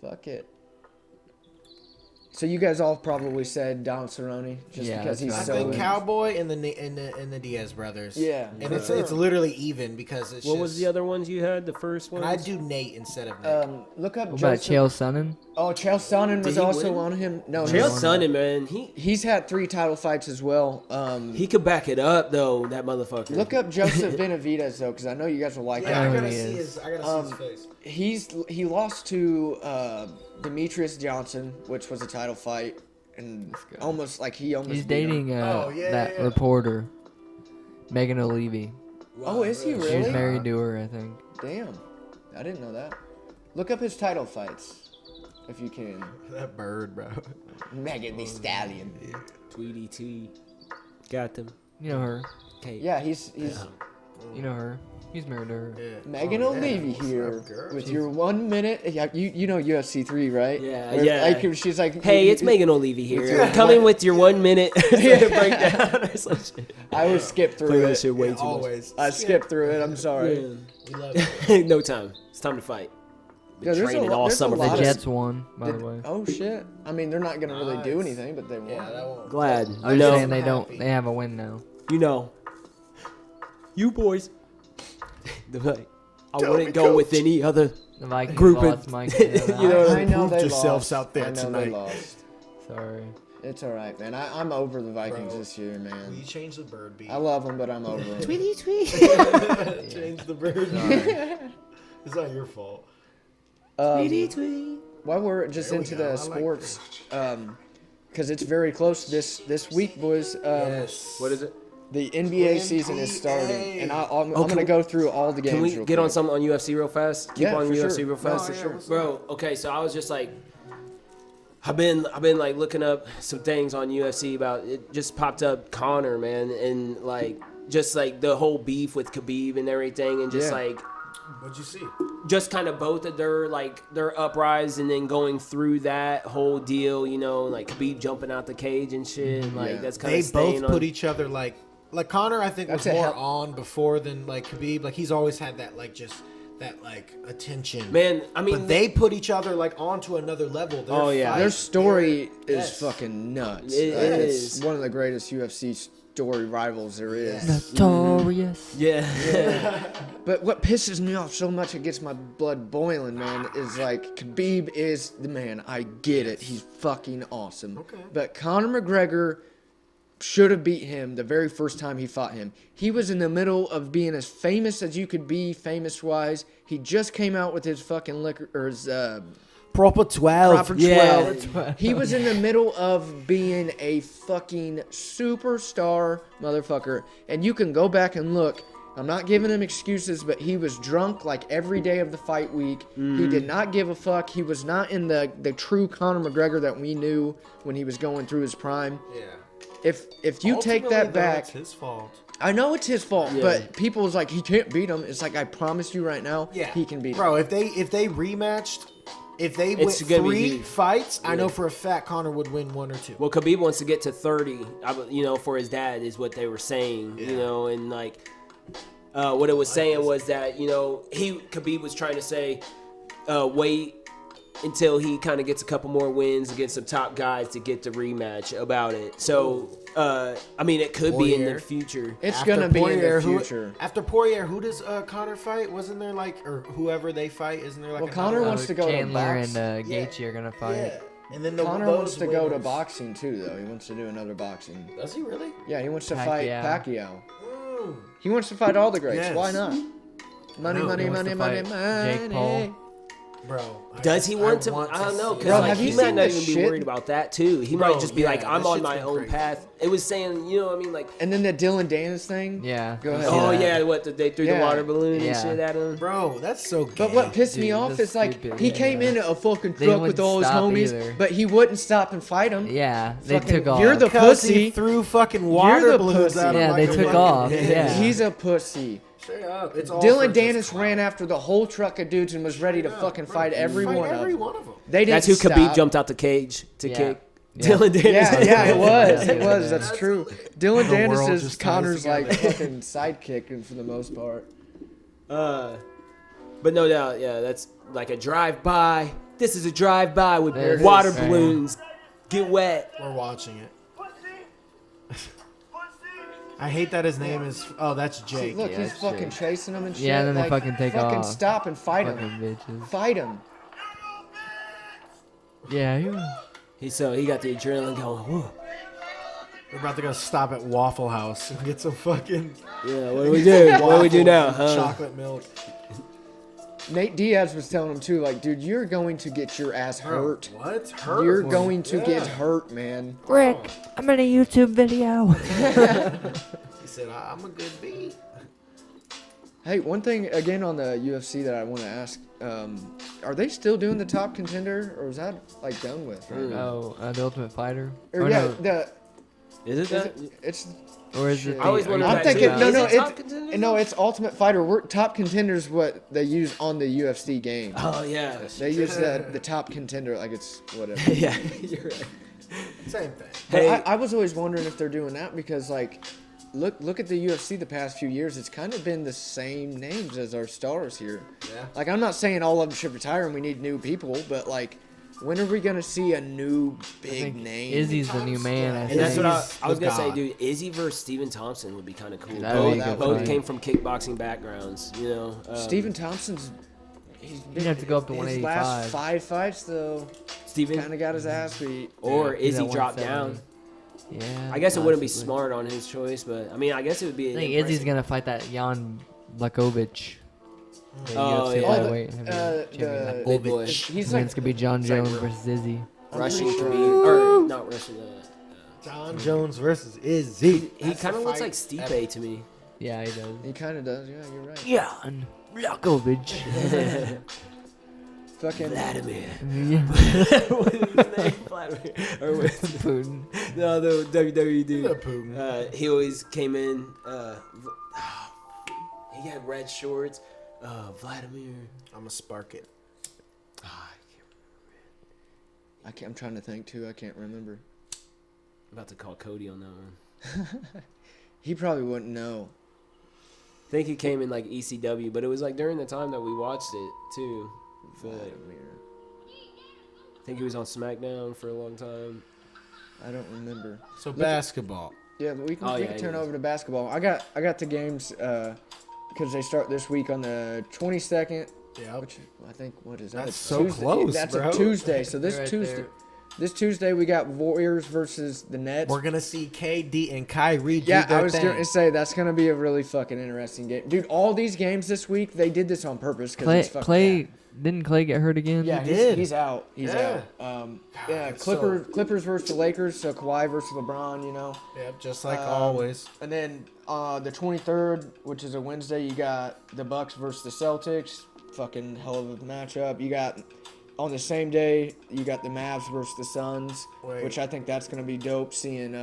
Fuck it. So you guys all probably said Donald Cerrone just Yeah, because he's I that's so. think Cowboy and the Diaz brothers. Yeah. and it's literally even because it's. What just, was the other ones you had? The first one? And I do Nate instead of Nate. Look up What about Joseph. Chael Sonnen? Oh, Chael Sonnen was he also win? on him. No, Chael he's- Sonnen, man, he's had 3 title fights as well. he could back it up though. That motherfucker. Look up Joseph Benavidez though, because I know you guys will like yeah, him. I gotta he see is. his face. He lost to Demetrius Johnson, which was a title fight, and almost He's beat him. dating that reporter, Megan O'Leary. Oh, is he She's really? married to her, I think. Damn, I didn't know that. Look up his title fights, if you can. That bird, bro. Megan Thee Stallion. Tweety T. Got them. You know her. Okay. Yeah, he's You know her. He's married to her. Megan Oh, yeah. O'Leary What's here up, girl? with your 1 minute. Yeah, you know UFC 3, right? Yeah, Where, yeah. Like, she's like, Hey, it's Megan O'Leary here. your- Coming with your 1 minute breakdown or some shit. I always skip Play through that it. shit way Yeah, too much. always. I skipped through it. I'm sorry. We love it. No time. It's time to fight. Yeah, there's Training a all there's summer a for lot The of- Jets won, by the way. Oh shit! I mean, they're not gonna really do Nice. anything, but they won. Yeah, that won't. Glad. I You know. know. And they don't. happy. They have a win now. You know. You boys. They're like, I Tell wouldn't me, go coach. with any other. The Vikings Group lost, it. Mike. You know, I know Proved they yourselves lost. out there I know tonight. they lost. Sorry. It's all right, man. I'm over the Vikings Bro. this year, Will man. you change the bird beat? I love them, but I'm over them. Change the bird. It's not your fault. While we're just There we into go. I the like sports, because it's very close this week, boys. Yes. What is it? The NBA season is starting, and I'm can gonna we- go through all the games. Can we real get on quick. something on UFC real fast? Keep Yeah, on for UFC sure. real fast. No, yeah, what's Bro, okay, so I was just like, I've been like looking up some things on UFC about it. Just popped up Conor, man, and like just like the whole beef with Khabib and everything, and just Yeah. like What'd you see? just kind of both of their uprise and then going through that whole deal, you know, like Khabib jumping out the cage and shit, and like Yeah. that's kind They of staying both on. put each other like Connor. I think was That's a more hell- on before than like Khabib. Like he's always had that like just that like attention. Man, I mean, but they put each other like onto another level. Their Oh, yeah. fight- Their story is Yes. fucking nuts. It It's is. one of the greatest UFC story rivals there is. Notorious. yeah. But what pisses me off so much, it gets my blood boiling, man, is like Khabib is the man. I get it. He's fucking awesome. Okay. But Conor McGregor should have beat him the very first time he fought him. He was in the middle of being as famous as you could be, famous-wise. He just came out with his fucking liquor, or his proper 12. proper 12. Yeah. He was in the middle of being a fucking superstar motherfucker. And you can go back and look. I'm not giving him excuses, but he was drunk like every day of the fight week. He did not give a fuck. He was not in the true Conor McGregor that we knew when he was going through his prime. Yeah. If you take Ultimately, that though, back, it's his fault. I know it's his fault, Yeah. but people's like, he can't beat him. It's like, I promise you right now, Yeah, he can beat him. Bro, if they rematched, if they went It's gonna be 3 huge. fights, I know for a fact Connor would win 1 or 2. Well, Khabib wants to get to 30, you know, for his dad is what they were saying, you know, and like what it was saying was that, you know, Khabib was trying to say, wait until he kind of gets a couple more wins against some top guys to get the rematch about it. So, I mean, it could be in the Poirier. future. It's gonna be in the future. After Poirier, who does Connor fight? Wasn't there like, or whoever they fight? Isn't there like? Well, another Connor one? wants to go to Chandler box. and Gaethje are gonna fight. Yeah. And then Connor those wants to go to winners- boxing too, though. He wants to do another boxing. Does he really? Yeah, he wants to fight Pacquiao. Pacquiao. Mm. He wants to fight all the greats. Yes. Why not? Money, know, money, he wants money, to money, fight Jake money. Paul. Bro. Does he want to? I don't know, see because Bro, it. like, have he you might seen not the even be shit? worried about that too. He Bro, might just be yeah, like, I'm that on shit's my been own crazy. path. It was saying, you know what I mean? Like, And then the Dylan Danis thing. Yeah. Go ahead. oh that. yeah, what they threw the Yeah. water balloon Yeah. and shit at him. Bro, that's so gay. But what pissed me Dude, off that's is like stupid, he yeah. came in a fucking They truck with wouldn't all his stop homies, either. but he wouldn't stop and fight him. Yeah, they Fucking- took off. you're the Because he pussy. threw fucking water the balloons pussy. at him Yeah, like they a took fucking off, bitch. yeah. He's a pussy. Straight up. It's all Dylan for just Danis clout. ran after the whole truck of dudes and was ready to fucking fight every Fight one every of them. one of them. They didn't That's who Khabib stop. jumped out the cage to Yeah. kick. Yeah. Dylan Danis. Yeah, yeah, it was. Yeah. It was. That's true. Dylan The Danis world is just Connor's ties like together. fucking sidekick for the most part. But no doubt, yeah, that's like a drive-by. This is a drive-by with There it water is. Right. balloons. Get wet. We're watching it. I hate that his name is. Oh, that's See, Jake. look, Yeah, he's that's fucking shit. chasing him and shit. Yeah, and then they like, fucking take fucking off. stop and fight Fucking him. bitches. Fight him. Yeah, He got the adrenaline going. Whew. We're about to go stop at Waffle House and get some fucking. Yeah, what do we do? What do we do now? waffles and Huh? Chocolate milk. Nate Diaz was telling him too, like, dude, you're going to get your ass hurt. What? Hurt? You're going to Yeah. get hurt, man. Rick, I'm in a YouTube video. He said, "I'm a good beat." Hey, one thing again on the UFC that I want to ask: are they still doing the top contender, or is that like done with right now? Oh, the Ultimate Fighter. Or Or yeah, no, the Is it is that? it, it's or is shit. it? I The, always are you wondered I'm that talking too. thinking about- no, Is it top it's contender? no, it's Ultimate Fighter. We're top contender is what they use on the UFC game. Oh yeah. They use the top contender like it's whatever. Yeah, you're right. Same thing. But Hey. I was always wondering if they're doing that because like look at the UFC the past few years. It's kind of been the same names as our stars here. Yeah. Like I'm not saying all of them should retire and we need new people, but like when are we gonna see a new I big think name? Izzy's the new man. I And think. that's what I Izzy's was the gonna say, god. dude. Izzy versus Steven Thompson would be kind of cool. That would be a Both, good both fight. came from kickboxing backgrounds, you know. Stephen Thompson's. He's been, have to go up to his 185. last 5 fights though, Steven, kind of got his ass beat. or He's Izzy at dropped 170. down. Yeah. I guess it wouldn't be possibly. smart on his choice, but I mean, I guess it would be. I think Izzy's gonna fight that Jan Blakovic. The Oh, UFC yeah. lightweight the champion. big boy. he's And like it's gonna be John it's like Jones Ru- versus Izzy. Russian pretty sure- Khabib, or not Russian. John Jones versus Izzy. He kind of looks like Stipe to me. Yeah, he does. he kind of does. Yeah, you're right. Jan Blakovic. Fucking Vladimir. Yeah. What is his name? Vladimir. Or what is it? Putin. No, the WWE dude. The Putin. He always came in. He had red shorts. Vladimir. I'm gonna spark it. Ah, I can't I'm trying to think too. I can't remember. I'm about to call Cody on that one. He probably wouldn't know. I think he came in like ECW, but it was like during the time that we watched it too. I feel like- Vladimir. I think he was on SmackDown for a long time. I don't remember. So basketball. Yeah, but we can, Oh, we yeah, can turn yeah. over to basketball. I got the games because they start this week on the 22nd. Yeah. Which I think what is that? That's It's so Tuesday. close, That's bro. a Tuesday. So this Right Tuesday, there. we got Warriors versus the Nets. We're gonna see KD and Kyrie do Yeah, their I was thing. going to say that's going to be a really fucking interesting game, dude. All these games this week, they did this on purpose because Clay, it's fucking Clay bad. didn't Clay get hurt again? Yeah, He did. he's out. He's Yeah. out. Yeah, it's so- Clippers versus the Lakers. So Kawhi versus LeBron. You know. Yep, just like Um, always. And then the 23rd, which is a Wednesday, you got the Bucks versus the Celtics. Fucking hell of a matchup. You got on the same day, you got the Mavs versus the Suns, Wait. which I think that's gonna be dope. Seeing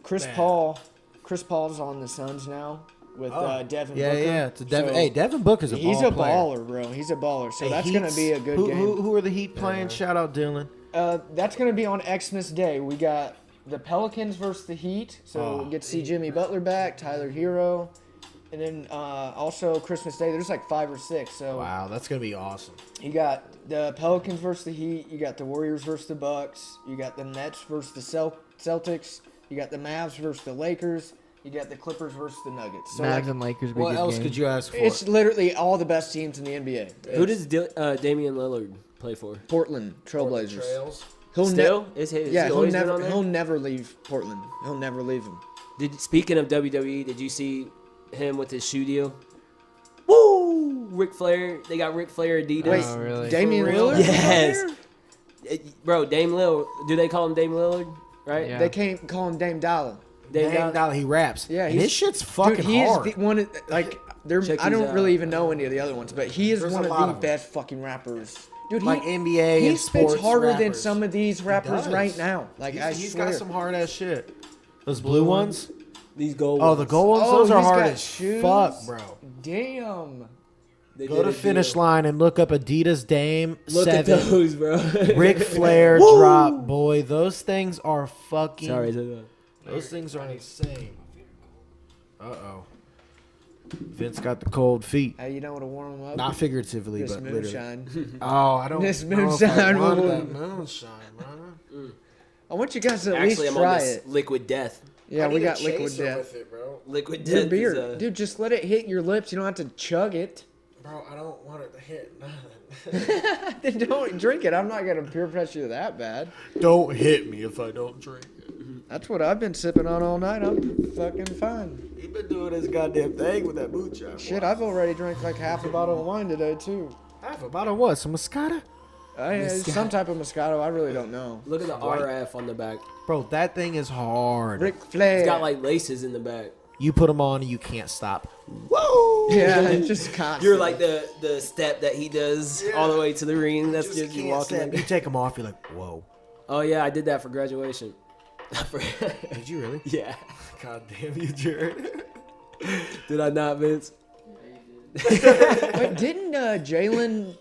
Chris Man. Paul. Chris Paul's on the Suns now with Devin Yeah, Booker. yeah. It's a Devin. So Hey, Devin Booker's a he's ball a player. baller, bro. He's a baller. So Hey, that's gonna Heat's- be a good who, game. Who are the Heat playing? Shout out Dylan. That's going to be on Xmas Day. We got the Pelicans versus the Heat. So Oh. we get to see Jimmy Butler back, Tyler Hero. And then also Christmas Day, there's like 5 or 6. So Wow, that's gonna be awesome. you got the Pelicans versus the Heat. You got the Warriors versus the Bucks. You got the Nets versus the Celtics. You got the Mavs versus the Lakers. You got the Clippers versus the Nuggets. So Mavs like, and Lakers. Be a What good else game. could you ask for? it's literally all the best teams in the NBA. Who does Damian Lillard play for? Portland Trailblazers? Trails. He'll Still? Is he yeah, he'll always been on never there? he'll never leave Portland. He'll never leave him. Speaking of WWE, did you see him with his shoe deal? Woo! Ric Flair. They got Ric Flair Adidas. Wait, Oh, really? Damian For real? Lillard? Yes. Bro, Dame Lillard. Do they call him Dame Lillard? Right? Yeah. They can't call him Dame Dollar. Dame Dang, Dollar. he raps. Yeah, and he's- his shit's fucking Dude, he hard. is the one like there. Check I these don't out. really even know any of the other ones, but he is There's one a of lot the of them. best fucking rappers. Dude, Like he, NBA he and spits sports harder than rappers. some of these rappers does. right now. Like I He's swear. got some hard ass shit. Those blue ones? These gold Oh, the gold ones? Oh, Those are he's hard got as shoes? fuck, bro. Damn. They Go did to a Finish deal. Line and look up Adidas Dame Look at 7. those, bro. Ric Flair drop, boy. Those things are fucking. Sorry. Those things are insane. Uh-oh. Vince got the cold feet. Hey, you know what to warm him up? Not figuratively, this but literally. moonshine. Oh, I don't This know if I moonshine want will- that moonshine, brother. I want you guys to at Actually, least I'm on try this it. Liquid Death. Yeah, I we need a got liquid chaser death. with it, bro. Liquid Your Death beer, is a... dude. Just let it hit your lips. You don't have to chug it. Bro, I don't want it to hit nothing. Then don't drink it. I'm not gonna peer pressure you that bad. Don't hit me if I don't drink it. That's what I've been sipping on all night. I'm fucking fine. He been doing his goddamn thing with that moonshine. Shit, I've already drank like half a bottle of wine today too. Half a bottle of what? Some Moscato? Some type of Moscato. I really don't know. Look at the RF on the back. Bro, that thing is hard. Ric Flair. It's got like laces in the back. You put them on and you can't stop. Whoa! yeah, it's just constant. You're like the step that he does all the way to the ring. That's just you can't walking. stand- Like You take them off, you're like, whoa. Oh yeah, I did that for graduation. Did you really? Yeah. God damn you, Jared. Did I not, Vince? Wait, didn't Jalen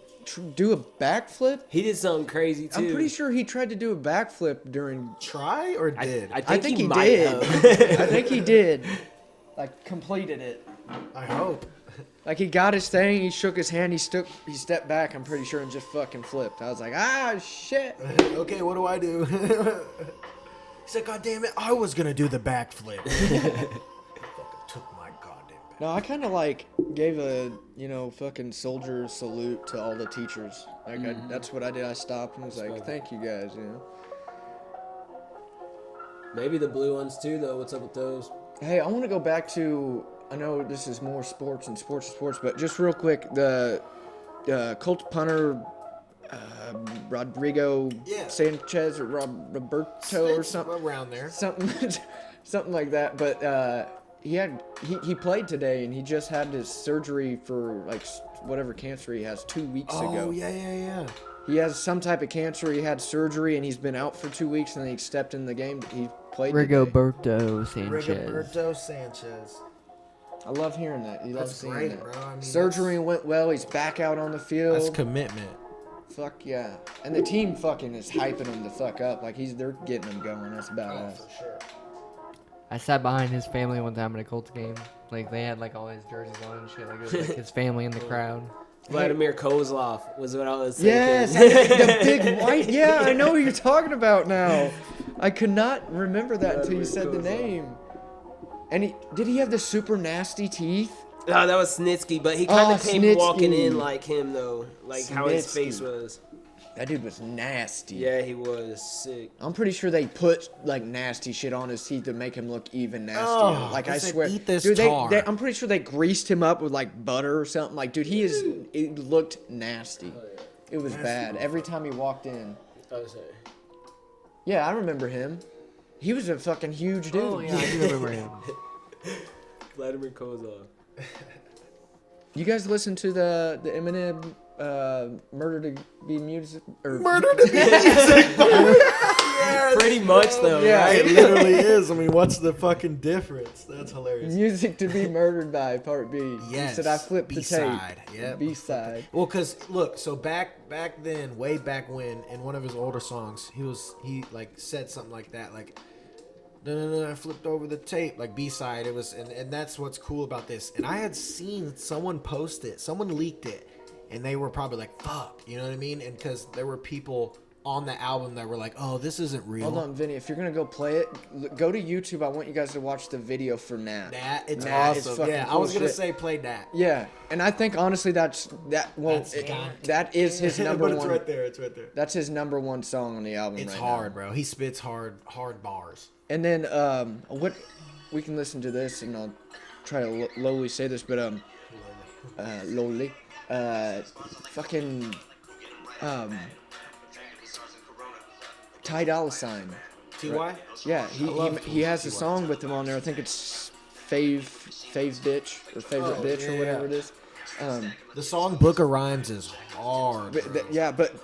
do a backflip? He did something crazy too. I'm pretty sure he tried to do a backflip during. Try or did? I I think he might did. have. I think he did. Like completed it. I hope. Like he got his thing, he shook his hand, he stepped back, I'm pretty sure, and just fucking flipped. I was like, ah, shit. Okay, what do I do? He's like, God damn it, I was gonna do the backflip. Fucking took my goddamn back. No, I kind of like gave a, fucking soldier salute to all the teachers. Like, that's what I did. I stopped and was like, thank you guys, Maybe the blue ones too, though. What's up with those? Hey, I want to go back to, I know this is more sports and sports, but just real quick, the Colts punter, Rodrigo Yeah. Sanchez or Roberto or something. around there. Something like that. But he played today and he just had his surgery for like whatever cancer he has 2 weeks ago. Oh yeah. He has some type of cancer. He had surgery and he's been out for 2 weeks and then he stepped in the game. He played today. Rigoberto Sanchez. Rigoberto Sanchez. I love hearing that. He loves That's seeing great, that. bro. I mean, Surgery went well. He's back out on the field. That's commitment. Fuck yeah. And the team fucking is hyping him the fuck up. Like they're getting him going. That's badass. sure. I sat behind his family one time at a Colts game. Like they had like all his jerseys on and shit. Like it was like his family in the crowd. Vladimir Kozlov was what I was saying. Yes, the big white. Yeah, I know who you're talking about now. I could not remember that until you said the name. And did he have the super nasty teeth? Oh, that was Snitsky, but he kind Oh, of came Snitsky. walking in like him though, like how his Snitsky. face was. That dude was nasty. Yeah, he was sick. I'm pretty sure they put like nasty shit on his teeth to make him look even nastier. Oh, like they I said, swear, "Eat this dude, tar." I'm pretty sure they greased him up with like butter or something. Like, dude, it looked nasty. It was bad every time he walked in. I was saying. Yeah, I remember him. He was a fucking huge dude. Oh yeah, I do remember him. Vladimir Kozlov. You guys listen to the Eminem Murder to Be Music or Murder to be music. Pretty much though, Yeah. right? It literally is. I mean, what's the fucking difference? That's hilarious. Music to Be Murdered By Part B. Yes. He said I flipped the B-side. tape. Yep. B-side. Well, cause look, so back then, way back when, in one of his older songs, he like said something like that, like I flipped over the tape, like B-side. It was, and that's what's cool about this. And I had seen someone post it, someone leaked it, and they were probably like, "Fuck," you know what I mean? And because there were people on the album that were like, "Oh, this isn't real." Hold on, Vinny. If you're gonna go play it, go to YouTube. I want you guys to watch the video for Nat. Nat, it's Nat is awesome. fucking Yeah, I cool was gonna shit. say play Nat. Yeah, and I think honestly that that is his number but it's one. right there. It's right there. That's his number one song on the album. It's right hard, now. bro. He spits hard bars. And then what we can listen to this, and I'll try to lowly say this, but lowly, fucking Ty Dolla $ign. Ty. Yeah, love he has a Ty. song with him on there. I think it's Fave Bitch or Favorite Oh, Bitch or yeah. whatever it is. The song "Book of Rhymes" is hard. But but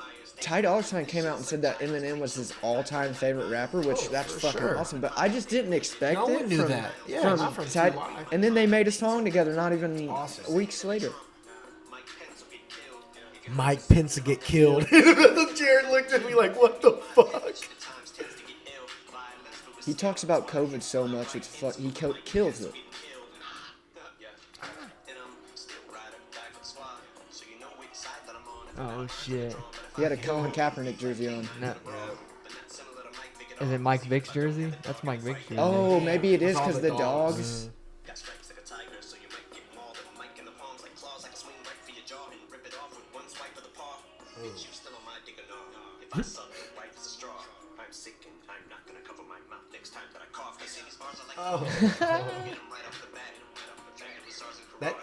Ty Dolla $ign came out and said that Eminem was his all-time favorite rapper, which that's for fucking sure. awesome. But I just didn't expect No it one knew from, that. Yeah, not from Ty. Ty. And then they made a song together, not even Awesome. weeks later. Mike Pence will get killed. Jared looked at me like, "What the fuck?" He talks about COVID so much, it's he kills it. Oh shit. He had a Colin Kaepernick jersey on. No. Is it Mike Vick's jersey? That's Mike Vick's jersey. Oh, maybe it is With all because the the dogs. dogs. That's.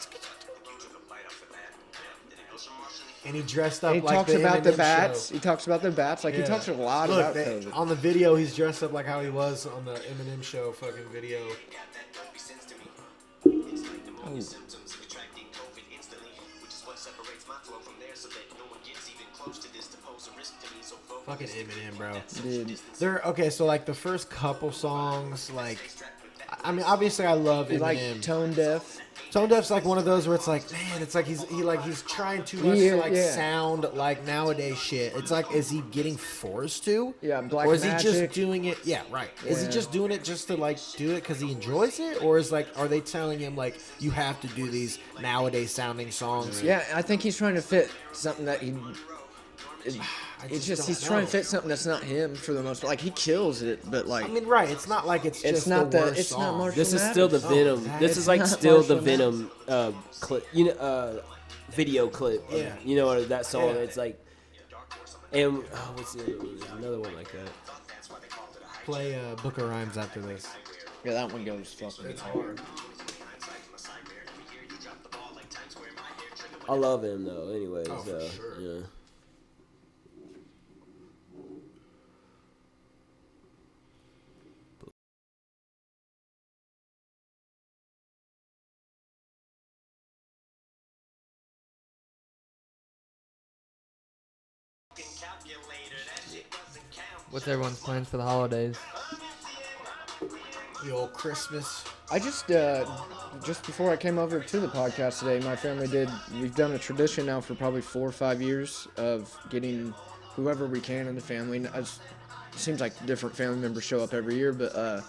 And he dressed up And he like talks the about the Eminem bats. show. He talks about the bats. Like he Yeah. talks a lot Look, about they- COVID. on the video, he's dressed up like how he was on the Eminem show fucking video. Fucking Eminem, bro. Dude. Okay, so like the first couple songs, like, I mean, obviously I love He Eminem. like tone deaf. Tone Deaf's like one of those where it's like, man, it's like he's trying too much Yeah, to like yeah. sound like nowadays shit. It's like, is he getting forced to? Yeah, Black Or is he Magic. just doing it? Yeah, right. Is he Yeah. just doing it just to like do it because he enjoys it, or is like, are they telling him like you have to do these nowadays sounding songs? Yeah, I think he's trying to fit something that he. It's just don't he's trying know. to fit something that's not him for the most part. Like he kills it, but like I mean, right? It's not like it's just not the the- worst it's not song. Marshall This is still the Mathers. Venom. that This is is like not still the Marshall Venom clip. Video clip. of, Yeah. You know that song. Yeah. It's like, and what's the other one? There's another one like that. Play Book of Rhymes after this. yeah, that one goes fucking. hard. I love him though. Anyways, Oh, for sure. yeah. What's everyone's plans for the holidays? The old Christmas. I just before I came over to the podcast today, my family we've done a tradition now for probably 4 or 5 years of getting whoever we can in the family. It seems like different family members show up every year, but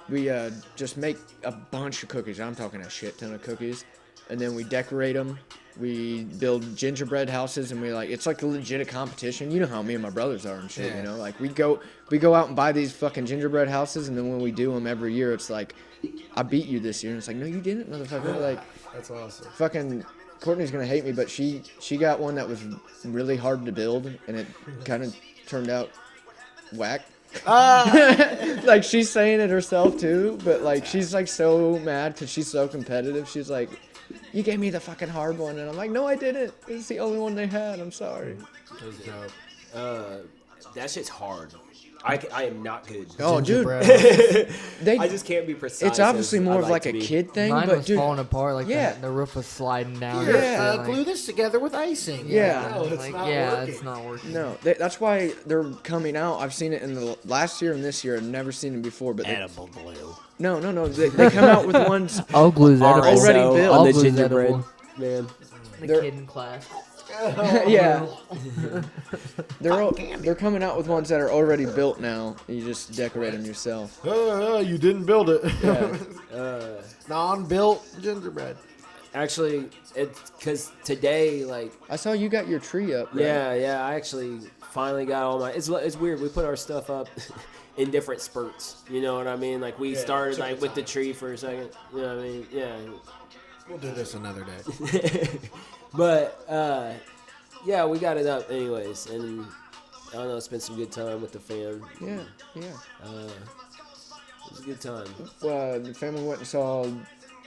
we just make a bunch of cookies. I'm talking a shit ton of cookies, and then we decorate them. We build gingerbread houses, and it's like a legit competition. You know how me and my brothers are and shit. Yeah. You know, like we go out and buy these fucking gingerbread houses, and then when we do them every year, it's like, I beat you this year, and it's like, no, you didn't, motherfucker. Like, That's awesome. fucking Courtney's gonna hate me, but she got one that was really hard to build, and it kind of turned out whack. Like she's saying it herself too, but like she's like so mad because she's so competitive. She's like, you gave me the fucking hard one, and I'm like, no, I didn't. It's the only one they had. I'm sorry. That was dope. That shit's hard. I am not good. Oh, dude, Gingerbread. they. I just can't be precise. It's obviously as more I'd of like to a be. kid thing, Mine but was dude, falling apart. Like yeah. the roof was sliding down. Here, Yeah. Like- glue this together with icing. Yeah. No, it's like, not yeah, working. it's not working. no, that's why they're coming out. I've seen it in the last year and this year. I've never seen it before, but Edible glue. no. They come out with ones. All glue's edible. Already RSO built. on All the glue's gingerbread. edible. Man. The They're- kid in class. Yeah. They're coming out with ones that are already built now. You just decorate them yourself. You didn't build it. Yeah. Non-built gingerbread. Actually, it's because today, like, I saw you got your tree up. Right? yeah, I actually finally got all my. It's weird. We put our stuff up in different spurts. You know what I mean? Like we started like with the tree for a second. You know what I mean? Yeah. We'll do this another day. But yeah, we got it up anyways, and I don't know. Spent some good time with the fam. Yeah. It was a good time. The family went and saw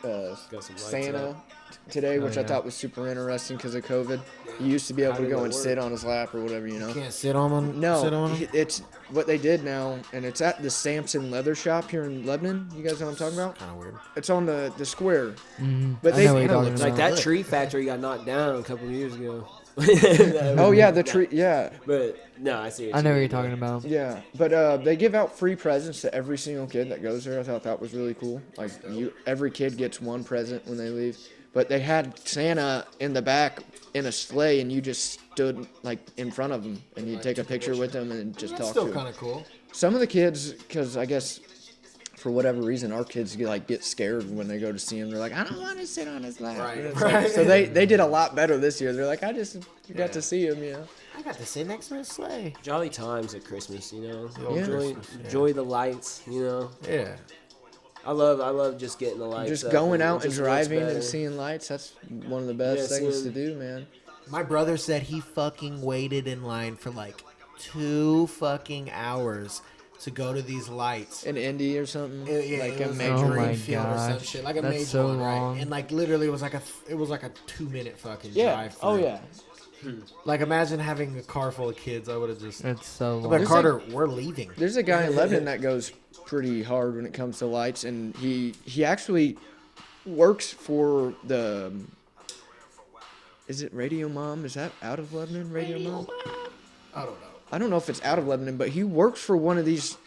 Got some lights Santa up. today, which I yeah. thought was super interesting because of COVID. You used to be able How to did go it and work? sit on his lap or whatever, you know. Can't sit on them. No, sit on 'em? it's what they did now, and it's at the Samson Leather Shop here in Lebanon. You guys know what I'm talking about? Kind of weird. It's on the square. Mhm. But I they- know what you're talking Like Like about. that tree factory got knocked down a couple of years ago. Oh yeah, the tree. Yeah, But no, I see. I know what you're mean, talking about. yeah. But they give out free presents to every single kid that goes there. I thought that was really cool. Like every kid gets one present when they leave. But they had Santa in the back in a sleigh, and you just stood like in front of him, and you take a picture with him and just That's talk still to him. kind of cool. Some of the kids, because I guess for whatever reason, our kids get scared when they go to see him. They're like, I don't want to sit on his lap. Right, You know, it's like- right. So they did a lot better this year. They're like, I just got to see him, you know. I got to sit next to his sleigh. Jolly times at Christmas, you know. Yeah. Enjoy, Christmas, yeah. enjoy the lights, you know. Yeah. I love just getting the lights. Just up going it out and just looks driving better. and seeing lights. That's one of the best Yeah, things to seeing- do, man. My brother said he fucking waited in line for like 2 fucking hours to go to these lights. In Indy or something. Yeah, like it a was major. Oh my Greenfield or some gosh. shit, like a That's major so one, right? long. And like literally, it was like a 2-minute fucking Yeah. drive. Oh through. yeah. Like imagine having a car full of kids. I would have just. It's so But long. Carter, we're leaving. There's a guy in Lebanon that goes pretty hard when it comes to lights, and he actually works for the. Is it Radio Mom? Is that out of Lebanon? Radio Mom? I don't know. I don't know if it's out of Lebanon, but he works for one of these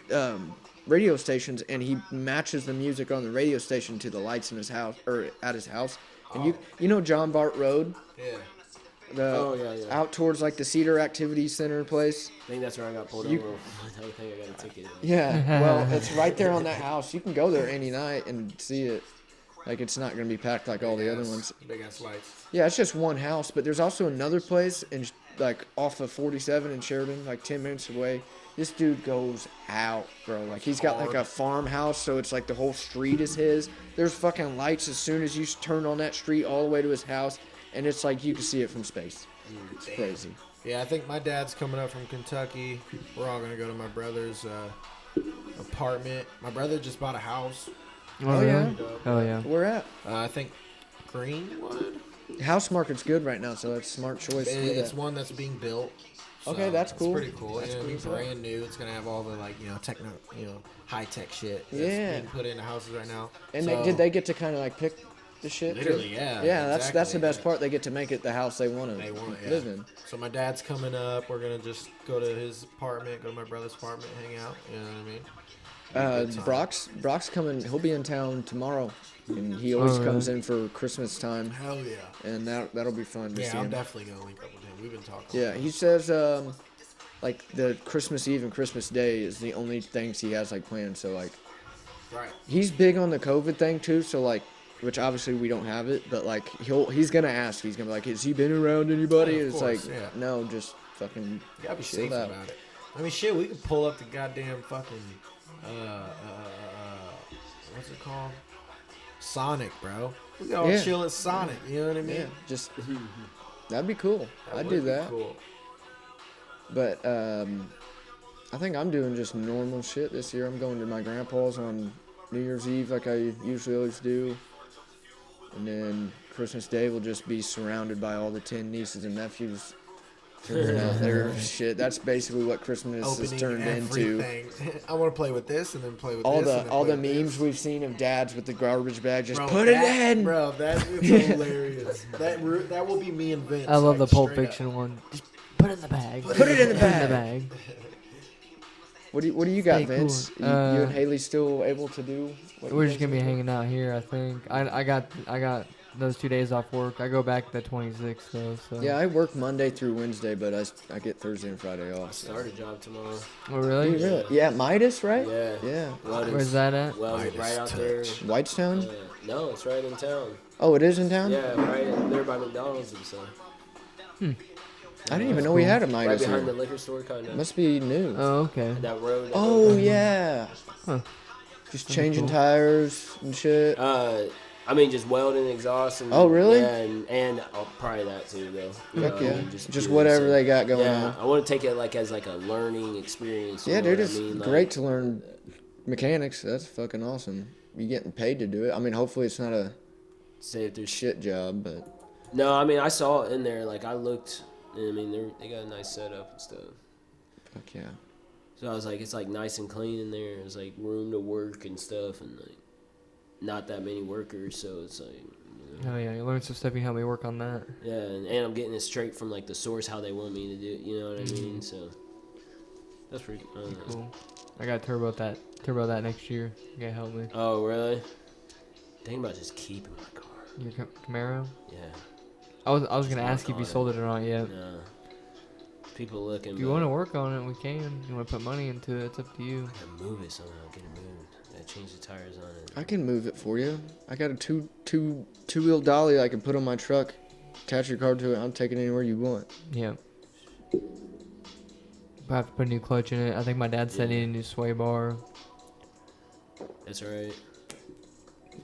radio stations, and he matches the music on the radio station to the lights in his house or at his house. And you know John Bart Road, Yeah. the yeah. out towards like the Cedar Activity Center place. I think that's where I got pulled You- over. I think I got a ticket. Yeah, well, it's right there on that house. You can go there any night and see it. Like it's not gonna be packed like all the other ones. Big ass lights. Yeah, it's just one house, but there's also another place in like off of 47 in Sheridan, like 10 minutes away. This dude goes out, bro. Like he's got like a farmhouse, so it's like the whole street is his. There's fucking lights as soon as you turn on that street all the way to his house, and it's like you can see it from space. It's crazy. Yeah, I think my dad's coming up from Kentucky. We're all gonna go to my brother's apartment. My brother just bought a house. Oh, yeah? Oh yeah. Where at? I think Greenwood. House market's good right now, so that's a smart choice. to do It's that. one that's being built. Okay, that's cool. It's pretty cool. That's It's gonna be cool. brand new. It's gonna have all the like techno, high tech shit. That's Yeah. being put into houses right now. And So, did they get to kind of like pick the shit? too? Literally, yeah. Yeah, that's the exactly, best yeah. part. They get to make it the house they want They want it, to live yeah. in. So my dad's coming up. We're gonna just go to his apartment, go to my brother's apartment, hang out. You know what I mean? Good time. Brock's coming. He'll be in town tomorrow, and he always Oh, really? comes in for Christmas time, Hell yeah. and that'll be fun to see Yeah, I'm him. definitely gonna link up with him. We've been talking. Yeah, he says like the Christmas Eve and Christmas Day is the only things he has like planned. So like Right. he's big on the COVID thing too. So like, which obviously we don't have it, but like he's gonna ask. He's gonna be like, has he been around anybody? Yeah, of And it's course, like, yeah. no, just fucking You gotta be chill safe out. about it. I mean, shit, we could pull up the goddamn fucking, what's it called? Sonic, bro. We gotta Yeah. chill at Sonic. You know what I mean? Yeah, just that'd be cool. I'd would do be that. Cool. But I think I'm doing just normal shit this year. I'm going to my grandpa's on New Year's Eve like I usually always do. And then Christmas Day will just be surrounded by all the 10 nieces and nephews figuring out their shit. That's basically what Christmas has turned into. everything. I want to play with this and then play with All this. the and then all play the with memes this. we've seen of dads with the garbage bag, just Bro, put it that- in. Bro, that's hilarious. That will be me and Vince. I love like, the Pulp straight up. Fiction one. Just put it in the bag. Put it in the Put it in the bag. bag. What do you got, Stay cool. Vince? You and Haley still able to do? What you We're just guys gonna be do? hanging out here. I think. I got those 2 days off work. I go back the 26th though. So. Yeah, I work Monday through Wednesday, but I get Thursday and Friday I off. start a job tomorrow. Oh really? Really? Yeah, Midas, right? Yeah. Yeah. Welding's- Where's that at? Welding's Midas right out there. Whitestown? No, it's right in town. Oh, it is in town? Yeah, right there by McDonald's and stuff. I didn't even know we had a Right Midas behind the here. liquor store, kind of. Must be new. Oh okay. That road. Oh, yeah. Huh. Just changing cool. tires and shit. I mean, just welding, exhaust, and Oh, really? Yeah, and probably that too, though. You Heck know, yeah. and Just do whatever it, so- they got going yeah, on. I want to take it like as like a learning experience. You Yeah, know dude, what it's I mean? Like, great to learn mechanics. That's fucking awesome. You getting paid to do it. I mean, hopefully it's not a say if there's shit job, but No, I mean, I saw it in there. Like I looked. I mean, they got a nice setup and stuff. fuck yeah. So I was like, it's like nice and clean in there. It's like room to work and stuff, and like not that many workers. So it's like, you know, Oh yeah, you learned some stuff. You helped me work on that. yeah, and I'm getting it straight from like the source how they want me to do it. You know what I mean? So that's pretty. I don't know. Cool. I got turbo that next year. You gotta help me. Oh really? Think about just keeping my car. Your Camaro. Yeah. I was gonna Just ask work if you on sold it or not yet. No. People looking. If you want to work on it, we can. You want to put money into it? It's up to you. to move it somehow, get it moved. Gotta change the tires on it. I can move it for you. I got a two-wheel dolly I can put on my truck. Attach your car to it. I'll take it anywhere you want. Yeah. I have to put a new clutch in it. I think my dad said he need a new sway bar. That's right.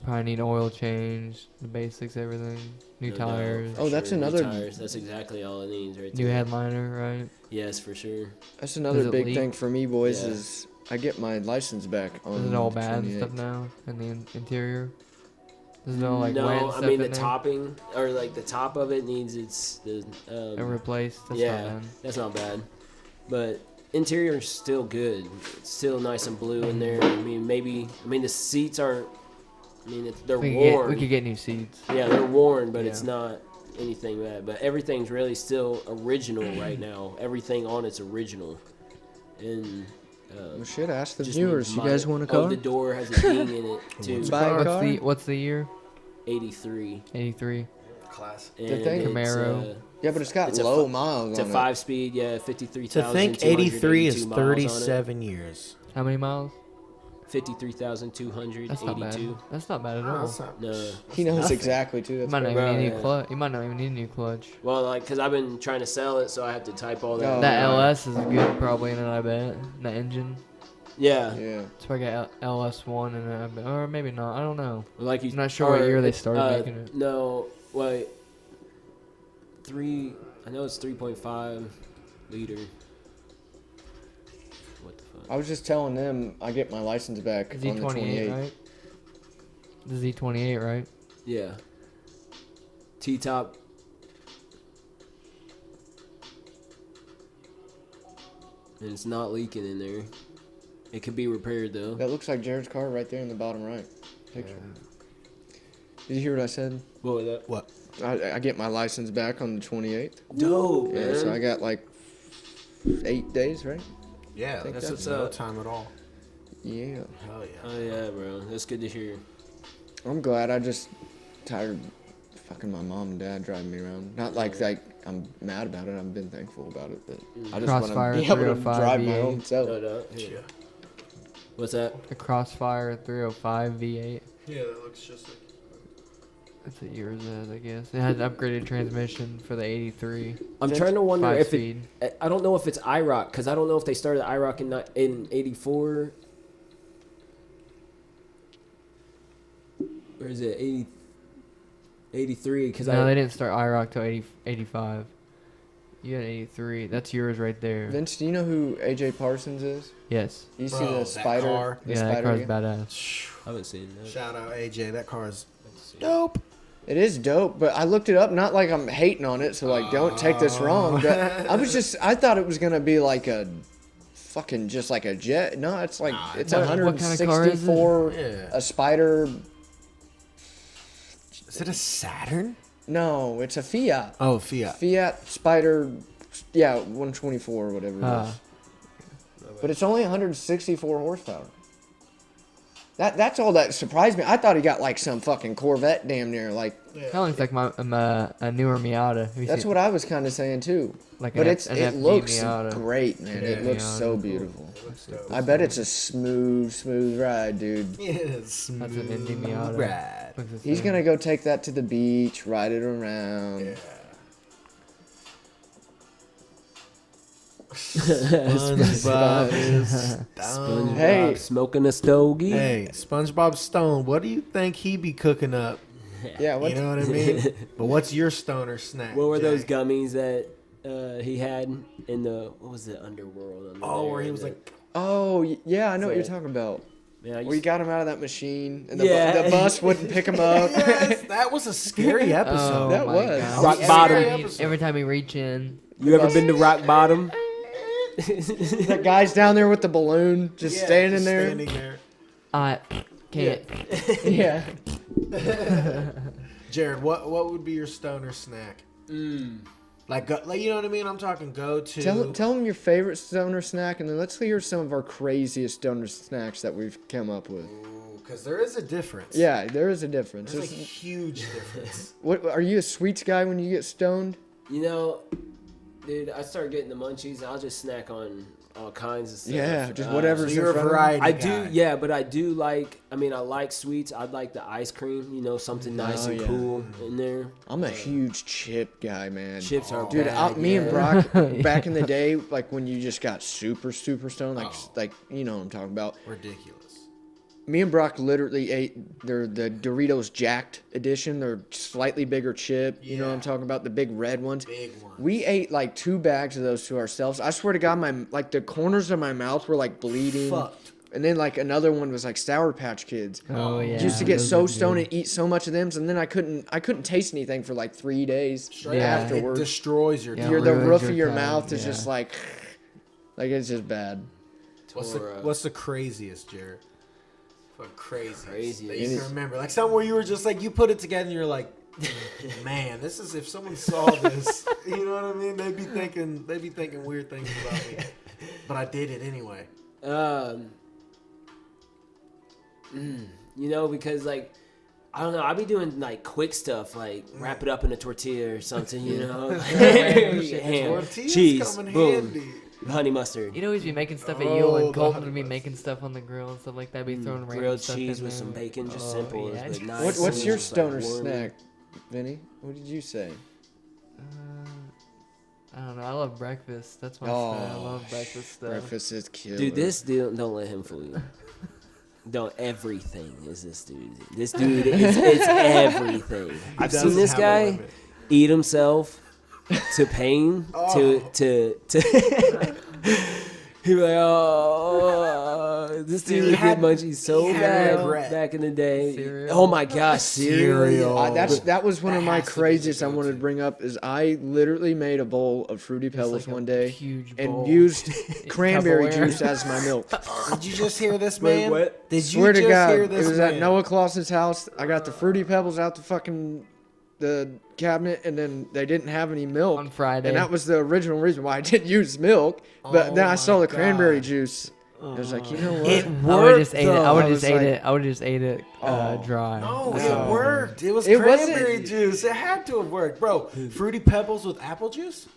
Probably need oil change, the basics, everything. New No doubt, tires, for Oh, that's sure. New another- tires. That's exactly all it needs right new there. headliner, right? Yes, for sure. That's another Does it big leak? thing for me, boys, Yeah. is I get my license back on Is it all bad and 28th. stuff now in the interior? There's no like wet no, I stuff mean in the there? topping or like the top of it needs the And replaced. That's yeah, not bad. that's not bad. But interior is still good. It's still nice and blue in there. I mean, the seats aren't. I mean, they're worn. We could get new seats. Yeah, they're worn, but Yeah. it's not anything bad. But everything's really still original right now. Everything on it's original. And Well, shit, ask the just viewers. You model- guys want a Oh, car? the door has a ding in it too. Buy a car? What's the year? 83. 83. Class. And thing? it's, Camaro. Yeah, but it's got It's a low fi- miles It's a on it. 5-speed, yeah, To 53,000. think 83 is 37 years. How many miles? 53,282. That's not bad. That's not bad at all. No. He knows nothing. exactly, too. You That's might not great. even need a yeah. new clutch. You might not even need a new clutch. Well, like, because I've been trying to sell it, so I have to type all that. Oh, That yeah. LS is good probably in it, I bet. The engine. Yeah. Yeah. It's probably got LS1 in it, I bet. Or maybe not. I don't know. Like you, I'm not sure what or, year they started making it. No, wait. I know it's 3.5 liter. What the fuck? I was just telling them I get my license back on the Z28, 28th. right? The Z28, right? Yeah. T-top. And it's not leaking in there. It could be repaired though. That looks like Jared's car right there in the bottom right picture. Did you hear what I said? What was that? What? I get my license back on the 28th. Dope, Yeah, man. so I got like 8 days, right? Yeah, Think that's that's no up. time at all. Yeah. Hell yeah. Oh yeah, bro. That's good to hear. I'm glad. I just tired of fucking my mom and dad driving me around. Not like I'm mad about it. I've been thankful about it, but I just want Crossfire to be able to 305 drive my V8. own self. No doubt. Yeah. What's that? The Crossfire 305 V8. Yeah, that looks just like. That's what yours is, I guess. It has an upgraded transmission for the 83. I'm trying to wonder 5 if speed. I don't know if it's IROC because I don't know if they started IROC in '84 or is it 83? Because No, they didn't start IROC till 85. You had 83. That's yours right there. Vince, do you know who AJ Parsons is? Yes. You see Bro, the that spider? car. The Yeah, that spider car's again? badass. I haven't seen that. Shout out AJ. That car is Dope. dope. It is dope, but I looked it up. Not like I'm hating on it, so like don't take this wrong. But I thought it was gonna be like a fucking just like a jet. No, it's like it's What kind of car is it? 164 Yeah. a spider. Is it a Saturn? No, it's a Fiat. Oh, Fiat. Fiat Spider, yeah, 124 or whatever it is. Ah. But it's only 164 horsepower. That's all that surprised me. I thought he got like some fucking Corvette damn near. Like Kind of looks like a newer Miata. that's what I was kind of saying too. Like But an it FG looks Miata. great, man. It Yeah. looks so beautiful. I bet it's a smooth ride, dude. Yes. That's an Indy Miata. Rad. Looks the He's same. gonna go take that to the beach, ride it around. SpongeBob is SpongeBob Hey. smoking a stogie. Hey, SpongeBob Stone, what do you think he be cooking up? Yeah, You know what I mean? But what's your stoner snack? What were those Jay? gummies that he had in the what was it Underworld? Under Oh, there, where he and was the- like, yeah, I know what you're So- talking about. Man, I Where you used- got him out of that machine, and the, Yeah. the bus wouldn't pick him up. yes, that was a scary episode. Oh, That my was. God. Rock bottom. Every time we reach in, you ever been to Rock Bottom? The guy's down there with the balloon, just Yeah, standing just there. standing there. I can't. Yeah. Jared, what would be your stoner snack? Like, you know what I mean? I'm talking go to. Tell him your favorite stoner snack, and then let's hear some of our craziest stoner snacks that we've come up with. Because there is a difference. Yeah, there is a difference. There's a There's- huge difference. what are you a sweets guy when you get stoned? You know, dude, I start getting the munchies. I'll just snack on all kinds of stuff. Yeah, just So whatever's you're in a front of variety I guy. do, yeah, but I do like. I mean, I like sweets. I'd like the ice cream. You know, something nice Oh, and yeah. cool in there. I'm a huge chip guy, man. Chips are Dude, bad, me and yeah. Brock back in the day, like when you just got super stoned, like you know what I'm talking about. Ridiculous. Me and Brock literally ate the Doritos Jacked edition. They're slightly bigger chip. You know what I'm Yeah. talking about, the big red ones. Big one. We ate like 2 bags of those to ourselves. I swear to God, the corners of my mouth were like bleeding. Fucked. And then like another one was like Sour Patch Kids. Oh yeah. Used to get those so are stoned good. and eat so much of them, and then I couldn't taste anything for like 3 days Yeah. It afterwards. destroys your Yeah. Your the ruins roof your of your tongue, mouth is yeah. just like it's just bad. What's the craziest, Jared? What craziest Craziest. that you can remember? Like something where you were just like, you put it together and you're like, man, this is, if someone saw this, you know what I mean? They'd be thinking weird things about me. But I did it anyway. You know, because like I don't know, I'll be doing like quick stuff, like wrap it up in a tortilla or something. You know, ham, Tortillas cheese, come in boom, handy. honey mustard, You know, he'd be making stuff at Yule, Oh, and the Colton honey would be mustard. making stuff on the grill and stuff like that. Be throwing random grilled stuff cheese in with there. some bacon, just Oh, simple, yeah. but nice. What's and your just, like, stoner warm. snack, Vinny? What did you say? I don't know. I love breakfast. That's my Oh, stuff. I love breakfast stuff. Breakfast is killer. Dude, this dude, don't let him fool you. Don't, everything is this dude. This dude is it's everything. I've seen doesn't this have a guy limit. eat himself to pain to he be like, oh, this dude would get munchies so he had bad regret. back in the day. Cereal. Oh my gosh, cereal. that was one of That my has to be the craziest I wanted to go-to. bring up is I literally made a bowl of Fruity Pebbles like a one day huge and bowl. used cranberry Tupperware. juice as my milk. Did you just hear this, Wait, man? what? Did you Swear to just God, hear it this, was man? at Noah Clausen's house. I got the Fruity Pebbles out the cabinet, and then they didn't have any milk On Friday. and that was the original reason why I didn't use milk. But Oh then I saw my the cranberry God. juice. I was like, you know what? It I would worked, just ate it. though. I would I just was ate like- it. I would just ate it dry. No, That's it all. worked. It was It wasn't- cranberry juice. It had to have worked, bro. Fruity Pebbles with apple juice.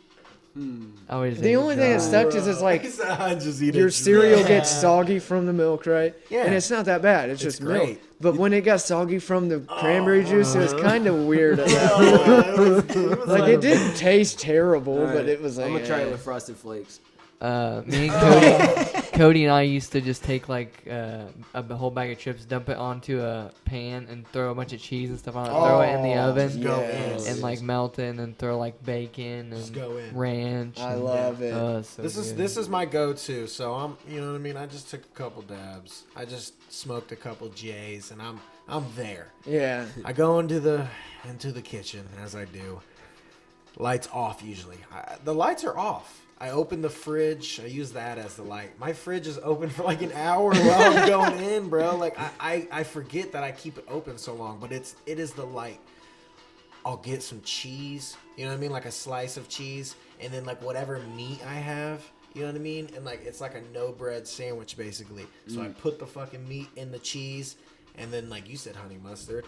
I would just ate The it only thing that dry. stuck is it's like I just eat your it cereal dry. gets soggy from the milk, right? Yeah. And it's not that bad. It's just milk. great. But when it got soggy from the cranberry juice, it was kind of weird. At that point. Like it didn't taste terrible, but it was like I'm gonna try it eh. with Frosted Flakes. Me and Cody and I used to just take like a whole bag of chips, dump it onto a pan, and throw a bunch of cheese and stuff on it. Throw it in the oven Go Yes. in. and like melt it, and then throw like bacon and go in. ranch. I and- love it. So This is my go-to. So I'm, you know what I mean. I just took a couple dabs. I just smoked a couple J's, and I'm there. Yeah. I go into the kitchen as I do. Lights off usually. The lights are off. I open the fridge. I use that as the light. My fridge is open for like an hour while I'm going in, bro. Like I forget that I keep it open so long, but it is the light. I'll get some cheese. You know what I mean? Like a slice of cheese, and then like whatever meat I have. You know what I mean? And like it's like a no bread sandwich basically. So I put the fucking meat in the cheese. And then, like you said, honey mustard,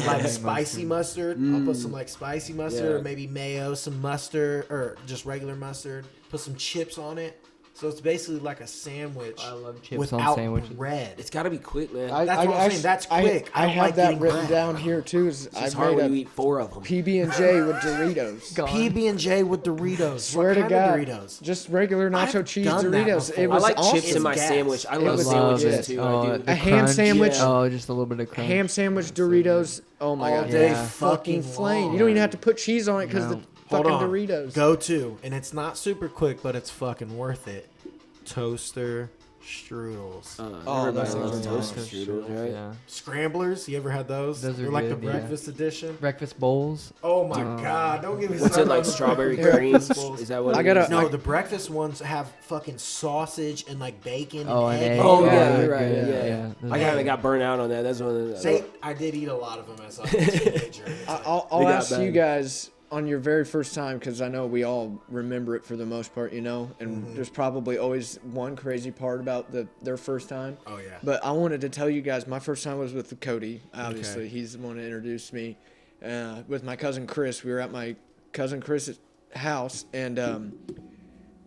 like spicy mustard. I'll put some like spicy mustard, or maybe mayo, some mustard, or just regular mustard. Put some chips on it. So it's basically like a sandwich. I love chips without on sandwiches. bread. It's got to be quick, man. That's what I'm saying. That's quick. I I don't have like that getting written bread. down here too. It's I've hard when you made eat 4 of them. a PB&J with Doritos. PB&J with Doritos. Swear what to kind God, of Doritos? just regular nacho I've cheese done that Doritos. before. It I was like awesome. chips in my gas. sandwich. I It love was sandwiches legit. too. Oh, I do. the A ham crunch. sandwich. Oh, just a little bit of crunch. Ham sandwich Doritos. Oh my All God, day they Yeah. fucking flame. long. You don't even have to put cheese on it because No. the Hold fucking on. Doritos. Go to, and it's not super quick, but it's fucking worth it. Toaster strudels. Everybody that loves sounds toaster Toaster strudels, right? Yeah. Scramblers, you ever had those? Those are They're like good, the yeah. breakfast edition. Breakfast bowls. Oh my god, don't give me What's it started like? on the Strawberry breakfast cream? bowls. Is that what I it gotta- is? No, the breakfast ones have fucking sausage and like bacon Oh, and and egg. egg. Oh, Yeah, yeah, they're you're right. good. Yeah. Yeah, those I are kind of good. got burnt out on that. That's one of the. I did eat a lot of them as a teenager. It's like- I'll They got ask you bad. guys on your very first time because I know we all remember it for the most part, you know, and there's probably always one crazy part about their first time. Oh yeah. But I wanted to tell you guys, my first time was with Cody. Obviously, Okay. he's the one that introduced me. With my cousin Chris, we were at my cousin Chris's house, and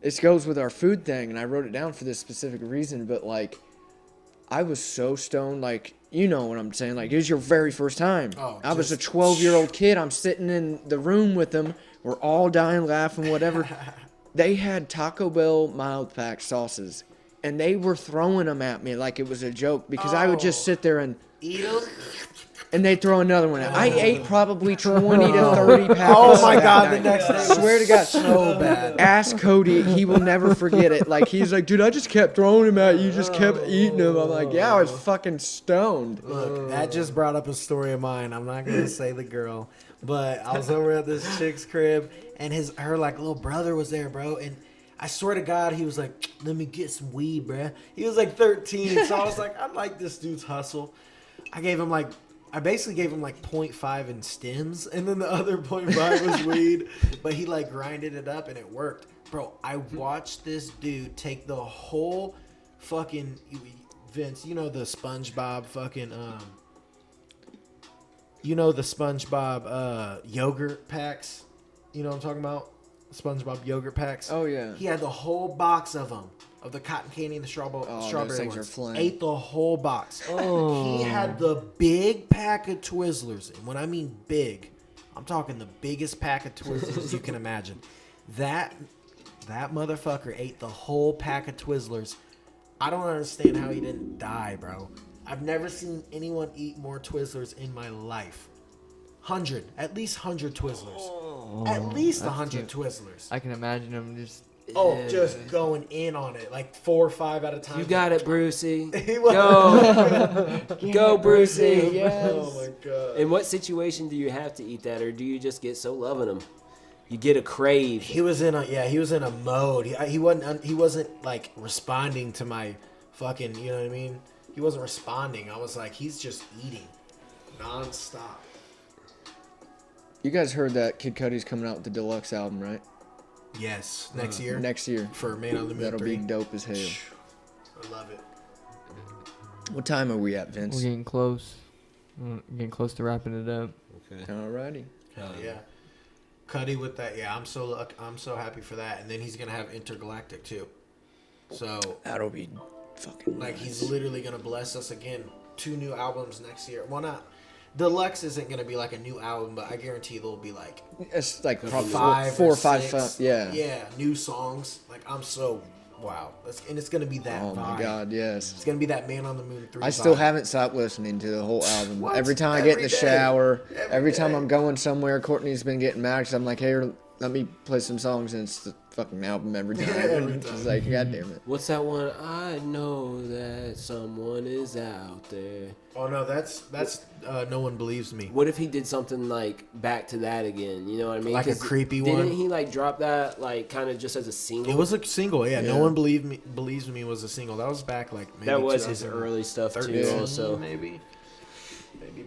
this goes with our food thing. And I wrote it down for this specific reason. But like, I was so stoned, like you know what I'm saying. Like it was your very first time. Oh, I was a just- 12-year-old kid. I'm sitting in the room with them. We're all dying laughing, whatever. They had Taco Bell mild pack sauces, and they were throwing them at me like it was a joke because I would just sit there and Eat them. and they throw another one out. I ate probably 20 to 30 pounds. Oh my that god, the night. next day. was Swear to God. so bad. Ask Cody, he will never forget it. Like he's like, dude, I just kept throwing him at you, you just kept eating them. I'm like, yeah, I was fucking stoned. Look, that just brought up a story of mine. I'm not gonna say the girl, but I was over at this chick's crib, and her like little brother was there, bro. And I swear to God, he was like, "Let me get some weed, bruh." He was like 13, so I was like, "I like this dude's hustle." I basically gave him like 0.5 in stems, and then the other 0.5 was weed. But he like grinded it up, and it worked, bro. I watched this dude take the whole fucking Vince. You know the SpongeBob fucking You know the SpongeBob yogurt packs? You know what I'm talking about? SpongeBob yogurt packs? Oh, yeah. He had the whole box of them. Of the cotton candy and the those strawberry things are ones. flame. Ate the whole box. Oh. He had the big pack of Twizzlers. And when I mean big, I'm talking the biggest pack of Twizzlers you can imagine. That motherfucker ate the whole pack of Twizzlers. I don't understand how he didn't die, bro. I've never seen anyone eat more Twizzlers in my life. At least 100 Twizzlers. At least 100 Twizzlers. I can imagine him just. Just going in on it, like 4 or 5 at a time. You got it, Brucey. He was- Go, go, Brucey. Yes. Oh my god. In what situation do you have to eat that, or do you just get so loving them? You get a crave. He was in a mode. He wasn't like responding to my fucking, you know what I mean? He wasn't responding. I was like, he's just eating nonstop. You guys heard that Kid Cudi's coming out with the deluxe album, right? Yes, next year Next year. for Man on the Moon That'll 3. be dope as hell. I love it. What time are we at, We're Vince? getting close. We're getting close to wrapping it up. Alrighty. Hell yeah. Cuddy with that, yeah. I'm so happy for that. And then he's gonna have Intergalactic too. So That'll be fucking like nice. he's literally gonna bless us again. 2 new albums next year. Well, not Deluxe isn't gonna be like a new album, but I guarantee there'll be like It's like probably 5 four or or five. 6. Yeah. Yeah, new songs. Like I'm so wow. And it's gonna be that. Oh my vibe. God, yes. It's gonna be that Man on the Moon 3. I still vibe. haven't stopped listening to the whole album. What? Every time I get in the Every day. shower, Every every time day. I'm going somewhere, Courtney's been getting mad because I'm like, hey, let me play some songs, and it's the fucking album every time. Every It's time. like, God damn it. What's that one? I know that someone is out there. Oh no, that's No One Believes Me. What if he did something like back to that again? You know what I mean? Like a 'Cause creepy didn't one? he like drop that like kind of just as a single? It was a single, yeah. Yeah. No One Believes Me was a single. That was back like maybe that was his 2013, early stuff too. Also, maybe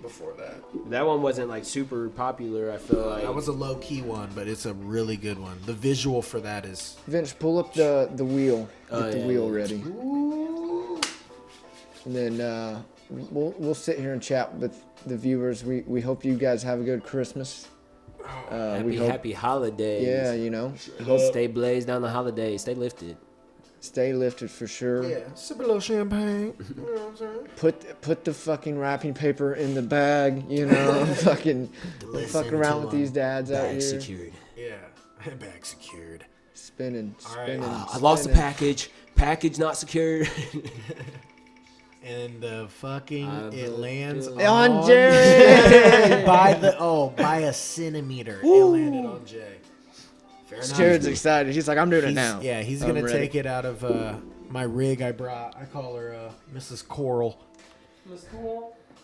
before that. That one wasn't like super popular. I feel like That was a low key one, but it's a really good one. The visual for that is. Vince, pull up the wheel. Get the yeah. wheel ready. And then we'll sit here and chat with the viewers. We hope you guys have a good Christmas. happy holidays. Yeah, you know, Stay blazed down the holidays. Stay lifted. stay lifted for sure. Yeah, sip a little champagne. You know what I'm saying? Put the fucking wrapping paper in the bag. You know, fucking fuck around with these dads out Bag here. secured. Yeah, bag secured. Spinning, All right. spinning. I lost the spinning. package. Package not secured. And the fucking I it lands On Jared! by a centimeter. It landed on Jay. Fair enough. Jared's excited. He's like, I'm doing it He's- now. Yeah, he's I'm gonna ready. take it out of my rig I brought. I call her Mrs. Coral.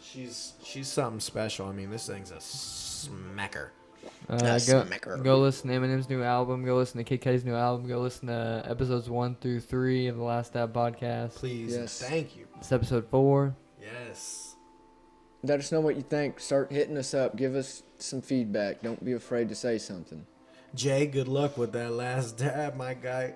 She's something special. I mean, this thing's a smacker. Go listen to Eminem's new album. Go listen to Kid Cudi's new album. Go listen to episodes 1 through 3 of the Last Dab podcast. Please, Yes. thank you. It's episode 4. Yes. Let us know what you think. Start hitting us up. Give us some feedback. Don't be afraid to say something. Jay, good luck with that last dab, my guy.